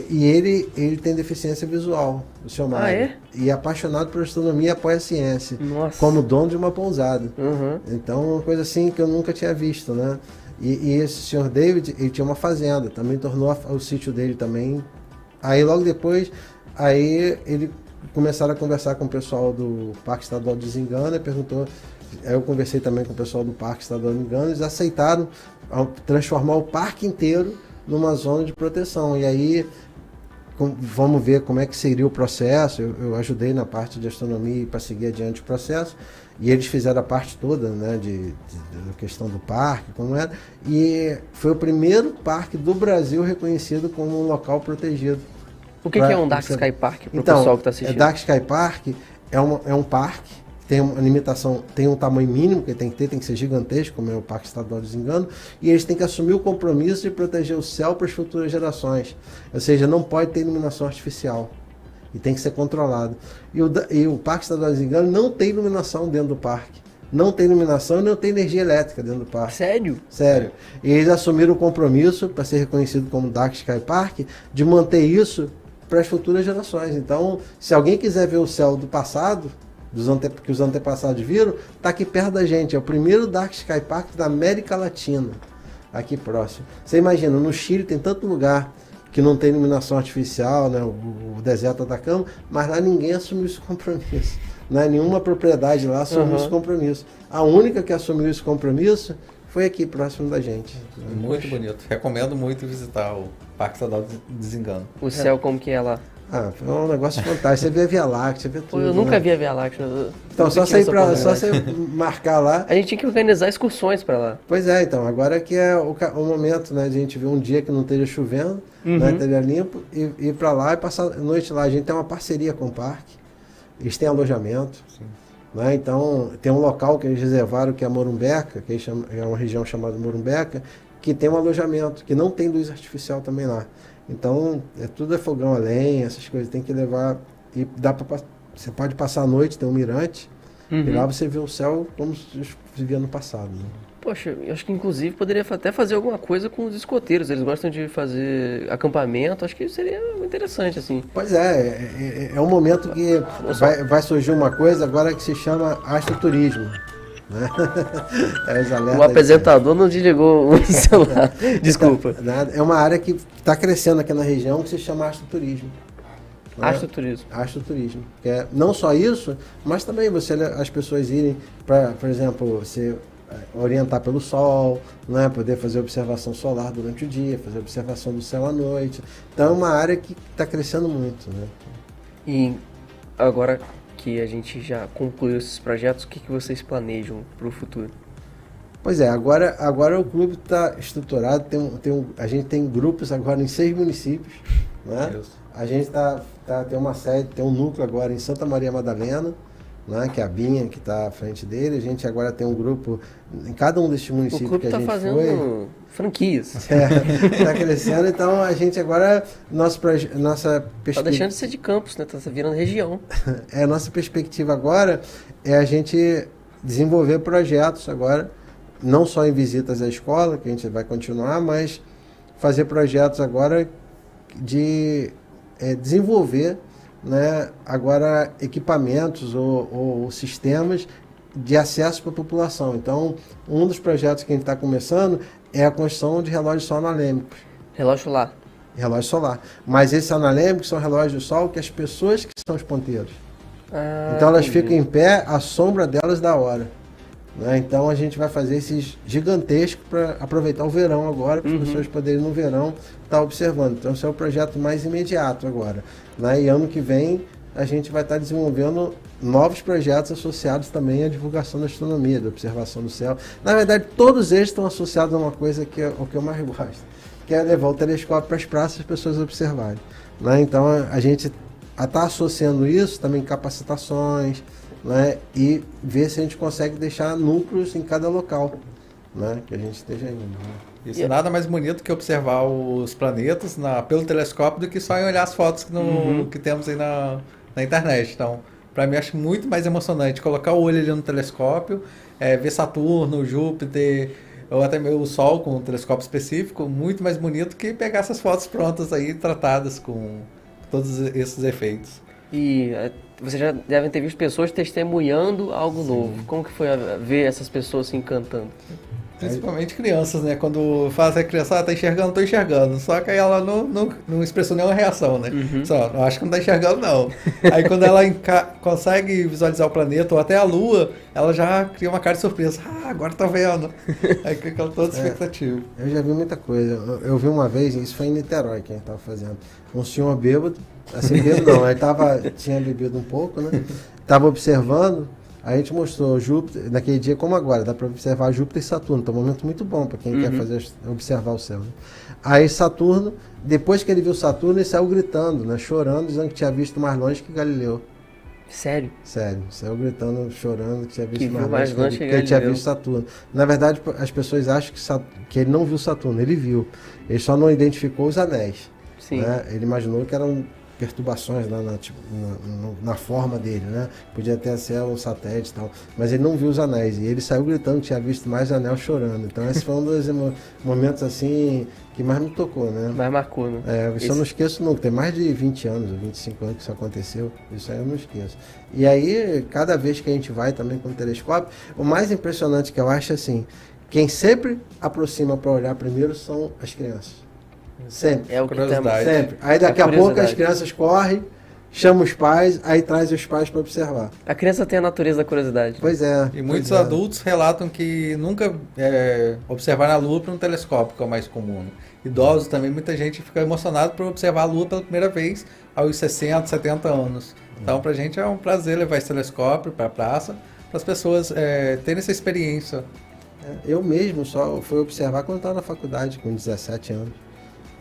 E ele tem deficiência visual, o seu Mário. é? E é apaixonado por astronomia e apoia a ciência. Nossa. Como dono de uma pousada. Uhum. Então, uma coisa assim que eu nunca tinha visto, né? E esse senhor David, ele tinha uma fazenda, também tornou o sítio dele também. Aí logo depois, aí ele começaram a conversar com o pessoal do Parque Estadual de Zingana, perguntou, aí eu conversei também com o pessoal do Parque Estadual de Zingana, eles aceitaram transformar o parque inteiro numa zona de proteção. E aí vamos ver como é que seria o processo. Eu ajudei na parte de astronomia para seguir adiante o processo. E eles fizeram a parte toda, né, da questão do parque, como era. E foi o primeiro parque do Brasil reconhecido como um local protegido. O que é um Dark Sky Park para o Então, pessoal que está assistindo? Dark Sky Park é um parque, tem uma limitação, tem um tamanho mínimo que tem que ser gigantesco, como é o Parque Estadual de Zingano, e eles têm que assumir o compromisso de proteger o céu para as futuras gerações. Ou seja, não pode ter iluminação artificial. E tem que ser controlado. E o Parque Estadual de Zingano não tem iluminação dentro do parque. Não tem iluminação e não tem energia elétrica dentro do parque. Sério? Sério. E eles assumiram o compromisso, para ser reconhecido como Dark Sky Park, de manter isso para as futuras gerações. Então, se alguém quiser ver o céu do passado, que os antepassados viram, está aqui perto da gente. É o primeiro Dark Sky Park da América Latina, aqui próximo. Você imagina, no Chile tem tanto lugar que não tem iluminação artificial, né, o deserto do Atacama, mas lá ninguém assumiu esse compromisso. Né, nenhuma propriedade lá assumiu esse compromisso. A única que assumiu esse compromisso foi aqui, próximo da gente. Muito bonito. Recomendo muito visitar o Parque Estadual de Zingano. O céu como que é lá? Foi um negócio fantástico. Você vê a Via Láctea, você vê Pô, tudo. eu nunca né? vi a Via Láctea. Então, só você marcar lá. A gente tinha que organizar excursões para lá. Pois é, então, agora que é o momento, né, de a gente ver um dia que não esteja chovendo, né, esteja limpo, e ir para lá e passar a noite lá. A gente tem uma parceria com o parque, eles têm alojamento, né, então tem um local que eles reservaram, que é a Morumbeca, que é uma região chamada Morumbeca, que tem um alojamento, que não tem luz artificial também lá. Então, tudo é fogão a lenha, essas coisas, tem que levar, e você pode passar a noite, tem um mirante, e lá você vê o céu como se vivia no passado. Né? Poxa, eu acho que inclusive poderia até fazer alguma coisa com os escoteiros. Eles gostam de fazer acampamento. Acho que seria interessante, assim. Pois é um momento que vai surgir uma coisa agora que se chama astroturismo. Né? Os alertas O apresentador não desligou o celular. Desculpa. É uma área que está crescendo aqui na região que se chama astroturismo. Né? Astroturismo. Astroturismo. Que é não só isso, mas também as pessoas irem para, por exemplo, você orientar pelo sol, né? Poder fazer observação solar durante o dia, fazer observação do céu à noite. Então é uma área que está crescendo muito. Né? E agora que a gente já concluiu esses projetos, o que vocês planejam para o futuro? Pois é, agora o clube está estruturado, a gente tem grupos agora em 6 municípios, né? A gente tem uma sede, tem um núcleo agora em Santa Maria Madalena, né? Que é a Binha, que está à frente dele. A gente agora tem um grupo em cada um desses municípios que a gente foi. O clube está fazendo franquias. Está crescendo, então a gente agora, nossa Tá perspectiva... deixando de ser de campus, né? Tá virando região. A nossa perspectiva agora é a gente desenvolver projetos agora, não só em visitas à escola, que a gente vai continuar, mas fazer projetos agora de desenvolver, né, agora equipamentos ou sistemas de acesso para a população. Então, um dos projetos que a gente está começando é a construção de relógios sol analêmicos. Relógio lá. Relógio solar. Mas esses analêmicos são relógios de sol que as pessoas que são os ponteiros. Então elas ficam em pé, à sombra delas da hora. Né? Então a gente vai fazer esses gigantescos para aproveitar o verão agora, para as pessoas poderem no verão estar observando. Então esse é o projeto mais imediato agora. Né? E ano que vem a gente vai estar desenvolvendo novos projetos associados também à divulgação da astronomia, da observação do céu. Na verdade, todos eles estão associados a uma coisa que é o que eu mais gosto, que é levar o telescópio para as praças e as pessoas observarem. Né? Então a gente está associando isso também em capacitações, né? E ver se a gente consegue deixar núcleos em cada local, né? Que a gente esteja indo. Né? Isso nada mais bonito que observar os planetas pelo telescópio do que só em olhar as fotos que temos aí na internet. Então, para mim, acho muito mais emocionante colocar o olho ali no telescópio, ver Saturno, Júpiter, ou até mesmo o Sol com um telescópio específico, muito mais bonito que pegar essas fotos prontas aí, tratadas com todos esses efeitos. E vocês já devem ter visto pessoas testemunhando algo novo. Como que foi ver essas pessoas se encantando? Principalmente crianças, né? Quando faz a criança, tá enxergando, tô enxergando. Só que aí ela não expressou nenhuma reação, né? Só, acho que não tá enxergando, não. Aí quando ela consegue visualizar o planeta ou até a Lua, ela já cria uma cara de surpresa. Agora tá vendo. Aí fica toda expectativa. Eu já vi muita coisa. Eu vi uma vez, isso foi em Niterói que a gente tava fazendo. Um senhor bêbado, assim bêbado não, ele tinha bebido um pouco, né? Tava observando. A gente mostrou Júpiter, naquele dia como agora, dá para observar Júpiter e Saturno. Tá um momento muito bom para quem quer observar o céu. Né? Aí Saturno, depois que ele viu Saturno, ele saiu gritando, né? Chorando, dizendo que tinha visto mais longe que Galileu. Sério? Sério, saiu gritando, chorando, que tinha visto Que mais longe que ele tinha visto Saturno. Na verdade, as pessoas acham que ele não viu Saturno, ele viu. Ele só não identificou os anéis. Sim. Né? Ele imaginou que eram perturbações lá na forma dele, né? Podia até ser um satélite e tal, mas ele não viu os anéis e ele saiu gritando que tinha visto mais anel chorando. Então esse foi um dos momentos assim que mais me tocou, né? Mais marcou, né? Isso eu não esqueço nunca. Tem mais de 20 anos, ou 25 anos que isso aconteceu. Isso aí eu não esqueço. E aí, cada vez que a gente vai também com o telescópio, o mais impressionante que eu acho assim, quem sempre aproxima para olhar primeiro são as crianças. Sempre. É o que temos. Sempre. Aí daqui a pouco as crianças correm, chamam os pais, aí traz os pais para observar. A criança tem a natureza da curiosidade. Pois é. E muitos adultos relatam que nunca observaram a Lua por um telescópio, que é o mais comum. Né? Idosos também, muita gente fica emocionada por observar a Lua pela primeira vez aos 60, 70 anos. Então, pra gente é um prazer levar esse telescópio para a praça, para as pessoas terem essa experiência. Eu mesmo só fui observar quando estava na faculdade, com 17 anos.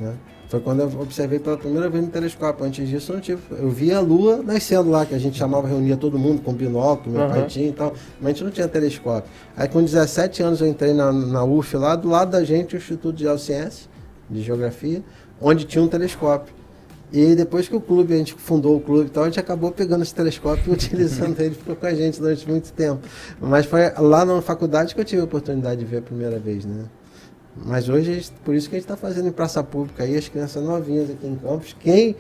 Né? Foi quando eu observei pela primeira vez no telescópio. Antes disso, eu via a Lua nascendo lá, que a gente reunia todo mundo com binóculo, meu pai tinha e tal, mas a gente não tinha telescópio. Aí com 17 anos eu entrei na UF lá, do lado da gente, o Instituto de Geociência, de Geografia, onde tinha um telescópio. E depois que a gente fundou o clube e tal, a gente acabou pegando esse telescópio e utilizando ele, ficou com a gente durante muito tempo. Mas foi lá na faculdade que eu tive a oportunidade de ver a primeira vez, né? Mas hoje, por isso que a gente está fazendo em praça pública aí, as crianças novinhas aqui em Campos, quem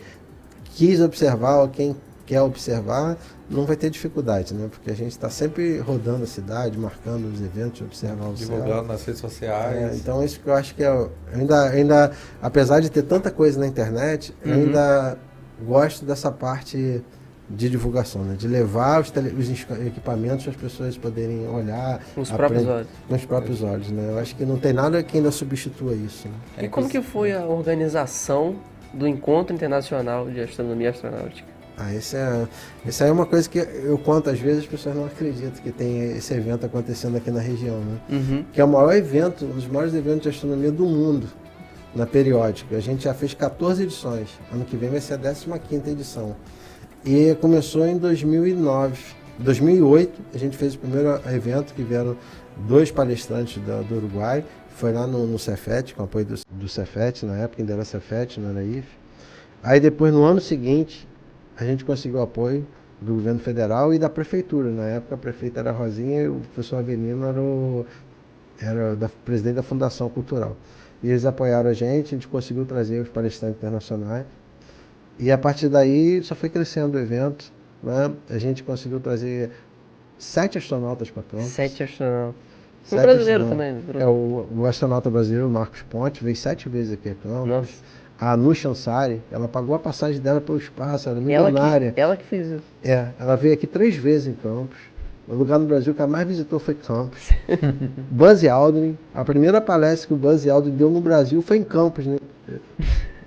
quis observar ou quem quer observar, não vai ter dificuldade, né? Porque a gente está sempre rodando a cidade, marcando os eventos, observar o céu. Divulgando nas redes sociais. Então isso que eu acho que ainda, apesar de ter tanta coisa na internet, eu ainda gosto dessa parte de divulgação, né? De levar os equipamentos para as pessoas poderem olhar Com os próprios olhos. com os próprios olhos, né? Eu acho que não tem nada que ainda substitua isso, né? E como que foi a organização do Encontro Internacional de Astronomia e Astronáutica? Essa é uma coisa que eu conto às vezes, as pessoas não acreditam que tem esse evento acontecendo aqui na região, né? Que é o maior evento, um dos maiores eventos de astronomia do mundo, na periódica. A gente já fez 14 edições, ano que vem vai ser a 15ª edição. E começou em 2009. 2008 a gente fez o primeiro evento, que vieram 2 palestrantes do Uruguai, foi lá no Cefet, com apoio do Cefet, na época ainda era Cefet, não era IFE. Aí depois, no ano seguinte, a gente conseguiu apoio do governo federal e da prefeitura. Na época a prefeita era Rosinha e o professor Avelino era presidente da Fundação Cultural. E eles apoiaram a gente conseguiu trazer os palestrantes internacionais. E a partir daí só foi crescendo o evento, né? A gente conseguiu trazer 7 astronautas para Campos. 7 astronautas. Um 7 brasileiro astronautas. também. O astronauta brasileiro, Marcos Ponte, veio 7 vezes aqui a Campos. Nossa. A Anu Chansari, ela pagou a passagem dela pelo espaço, ela é milionária. Ela que fez isso. Ela veio aqui 3 vezes em Campos. O lugar no Brasil que ela mais visitou foi Campos. Buzz Aldrin, a primeira palestra que o Buzz Aldrin deu no Brasil foi em Campos, né?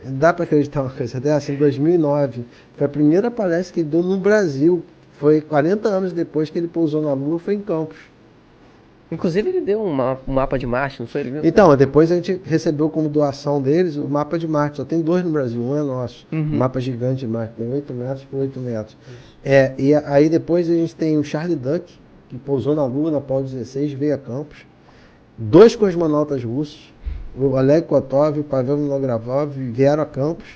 Dá para acreditar uma coisa dessa? Em 2009, foi a primeira palestra que ele deu no Brasil. Foi 40 anos depois que ele pousou na Lua, foi em Campos. Inclusive ele deu um mapa de Marte, não foi ele mesmo? Então, depois a gente recebeu como doação deles o mapa de Marte. Só tem 2 no Brasil, um é nosso. Um mapa gigante de Marte, tem 8 metros por 8 metros. E aí depois a gente tem o Charlie Duck, que pousou na Lua, na Apollo 16, veio a Campos. 2 cosmonautas russos, o Oleg Kotov e o Pavel Vinogradov, vieram a Campos.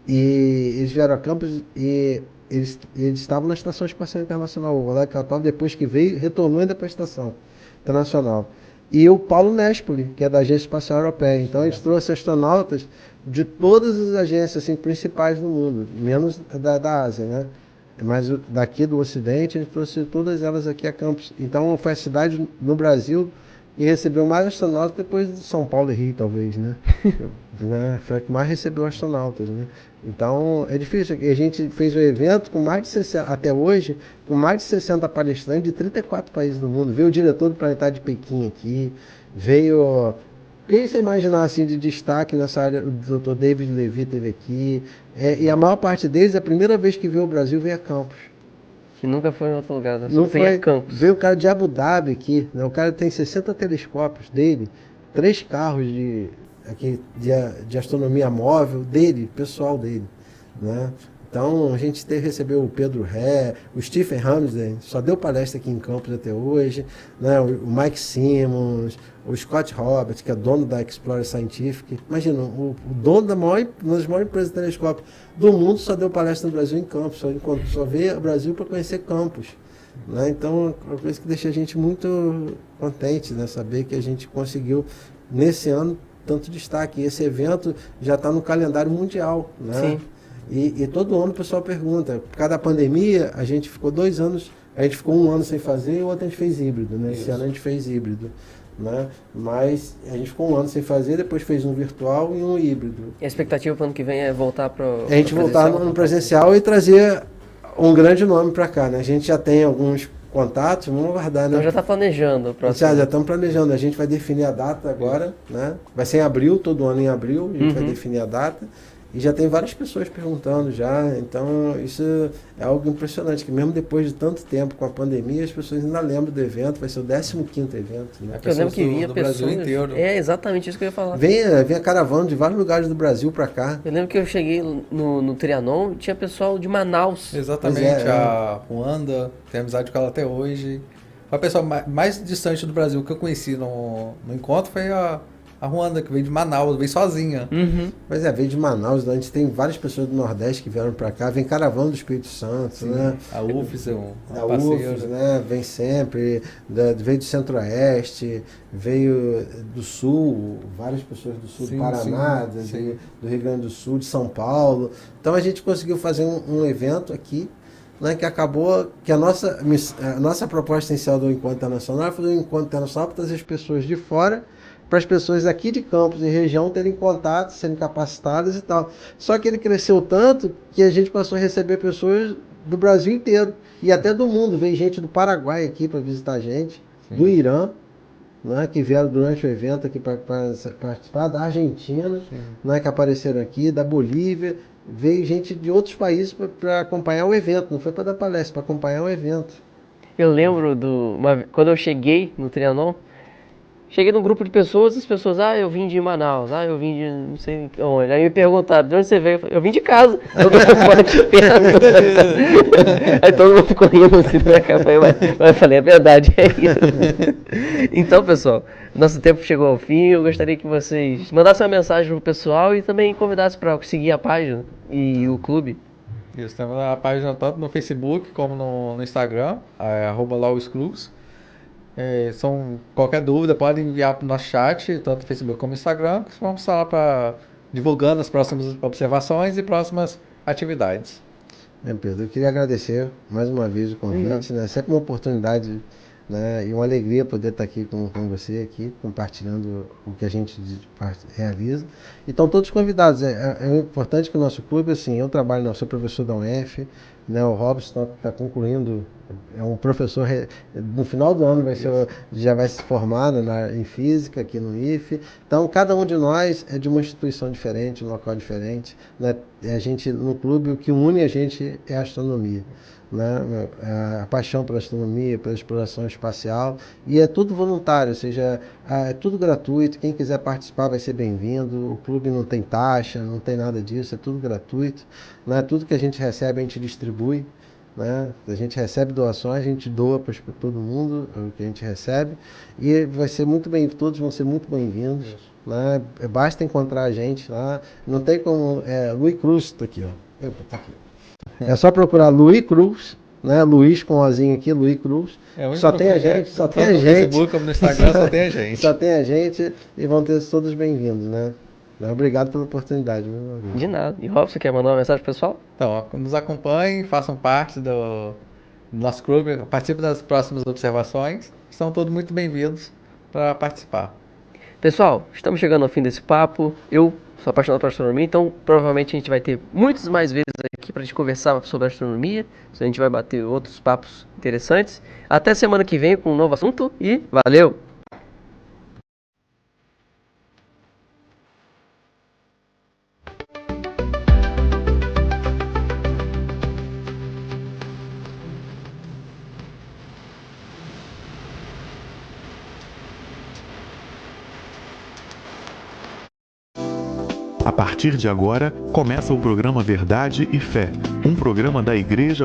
E eles vieram a Campos e eles estavam na Estação Espacial Internacional. O Oleg Kotov, depois que veio, retornou ainda para a Estação Internacional. E o Paulo Nespoli, que é da Agência Espacial Europeia. Então, eles trouxeram astronautas de todas as agências assim, principais do mundo, menos da Ásia, né? Mas daqui do Ocidente, ele trouxe todas elas aqui a Campos. Então, foi a cidade no Brasil que recebeu mais astronautas depois de São Paulo e Rio, talvez, né? Foi a que mais recebeu astronautas, né? Então, é difícil. A gente fez um evento com mais de 60, até hoje, com mais de 60 palestrantes de 34 países do mundo. Veio o diretor do Planetário de Pequim aqui, veio... Quem você imaginar assim de destaque nessa área, o Dr. David Levy esteve aqui, e a maior parte deles, a primeira vez que veio ao Brasil, veio a Campos. Que nunca foi em outro lugar, né? Não foi a Campos. Veio o cara de Abu Dhabi aqui, né? O cara tem 60 telescópios dele, 3 carros de astronomia móvel dele, pessoal dele, né? Então a gente recebeu o Pedro Ré, o Stephen Ramsden, só deu palestra aqui em Campos até hoje, né? O Mike Simmons, o Scott Roberts, que é dono da Explorer Scientific. Imagina, o dono uma das maiores empresas de telescópio do mundo só deu palestra no Brasil em Campos, só veio ao Brasil para conhecer Campos. Né? Então é uma coisa que deixa a gente muito contente, né? Saber que a gente conseguiu, nesse ano, tanto destaque. E esse evento já está no calendário mundial, né? Sim. E todo ano o pessoal pergunta. Por causa da pandemia, a gente ficou 2 anos, a gente ficou 1 ano sem fazer e o outro a gente fez híbrido, né? Esse ano a gente fez híbrido, né? Mas a gente ficou 1 ano sem fazer, depois fez um virtual e um híbrido. E a expectativa para o ano que vem é voltar para a gente voltar no presencial e trazer um grande nome para cá, né? A gente já tem alguns contatos, vamos aguardar, né? Então já está planejando o próximo. Já estamos planejando, a gente vai definir a data agora, né? Vai ser em abril, todo ano em abril, a gente vai definir a data. E já tem várias pessoas perguntando já, então isso é algo impressionante, que mesmo depois de tanto tempo com a pandemia, as pessoas ainda lembram do evento, vai ser o 15º evento. Né? Eu lembro que vinha pessoas... Brasil inteiro. É exatamente isso que eu ia falar. Vem a caravana de vários lugares do Brasil para cá. Eu lembro que eu cheguei no Trianon e tinha pessoal de Manaus. Exatamente, a Ruanda, tem amizade com ela até hoje. A pessoa mais distante do Brasil que eu conheci no encontro foi a A Ruanda, que veio de Manaus, veio sozinha. Mas veio de Manaus, né? A gente tem várias pessoas do Nordeste que vieram para cá, vem caravana do Espírito Santo, Sim, né? a UFES é um Da parceiro. UFES, né? Vem sempre, veio do Centro-Oeste, veio do Sul, várias pessoas do Sul Sim, do Paraná, sim. do Rio Grande do Sul, de São Paulo. Então a gente conseguiu fazer um evento aqui, né, que acabou, que a nossa proposta inicial do Encontro Internacional foi um Encontro Internacional para trazer as pessoas de fora, para as pessoas aqui de Campos e região terem contato, serem capacitadas e tal. Só que ele cresceu tanto que a gente passou a receber pessoas do Brasil inteiro e até do mundo. Veio gente do Paraguai aqui para visitar a gente, do Irã, né, que vieram durante o evento aqui para participar, da Argentina, né, que apareceram aqui, da Bolívia. Veio gente de outros países para acompanhar o evento, não foi para dar palestra, para acompanhar o evento. Eu lembro quando eu cheguei no Trianon, cheguei num grupo de pessoas, as pessoas, eu vim de Manaus, eu vim de não sei onde. Aí me perguntaram, de onde você veio? Eu vim de casa. Todo mundo bate perto. Aí todo mundo ficou rindo assim na cara. Mas eu falei, é verdade, é isso. Então, pessoal, nosso tempo chegou ao fim. Eu gostaria que vocês mandassem uma mensagem pro pessoal e também convidassem para seguir a página e o clube. Isso, temos a página tanto no Facebook como no Instagram, @lawsclubs. Qualquer dúvida pode enviar para o nosso chat, tanto no Facebook como no Instagram, que vamos estar lá para divulgando as próximas observações e próximas atividades. Pedro, eu queria agradecer mais uma vez o convite, né? Sempre uma oportunidade, né? E uma alegria poder estar aqui com você, aqui, compartilhando o que a gente realiza. E estão todos convidados. É importante que o nosso clube, assim, eu trabalho, sou professor da UF, né? O Robson está concluindo, é um professor, no final do ano já vai se formar, né, em física aqui no IFE. Então, cada um de nós é de uma instituição diferente, um local diferente, né? A gente, no clube, o que une a gente é a astronomia, né? A paixão pela astronomia, pela exploração espacial, e é tudo voluntário, ou seja, é tudo gratuito. Quem quiser participar vai ser bem-vindo. O clube não tem taxa, não tem nada disso, é tudo gratuito, né? Tudo que a gente recebe a gente distribui, né? A gente recebe doações, a gente doa para todo mundo o que a gente recebe, e vai ser muito bem, todos vão ser muito bem-vindos, né? Basta encontrar a gente lá, não tem como, Luiz Cruz, tá aqui, ó. Tá aqui. É só procurar Luiz Cruz, né? Luiz com ozinho aqui, Luiz Cruz. Só tem a gente, só tem a gente. No Facebook como no Instagram só tem a gente. Só tem a gente, e vão ter todos bem-vindos, né? Obrigado pela oportunidade, meu amigo. De nada. E Robson, quer mandar uma mensagem pro pessoal? Então, nos acompanhem, façam parte do nosso clube, participem das próximas observações. Estão todos muito bem-vindos para participar. Pessoal, estamos chegando ao fim desse papo. Eu sou apaixonado por astronomia, então provavelmente a gente vai ter muitas mais vezes aqui para a gente conversar sobre astronomia. A gente vai bater outros papos interessantes. Até semana que vem com um novo assunto e valeu! A partir de agora, começa o programa Verdade e Fé, um programa da Igreja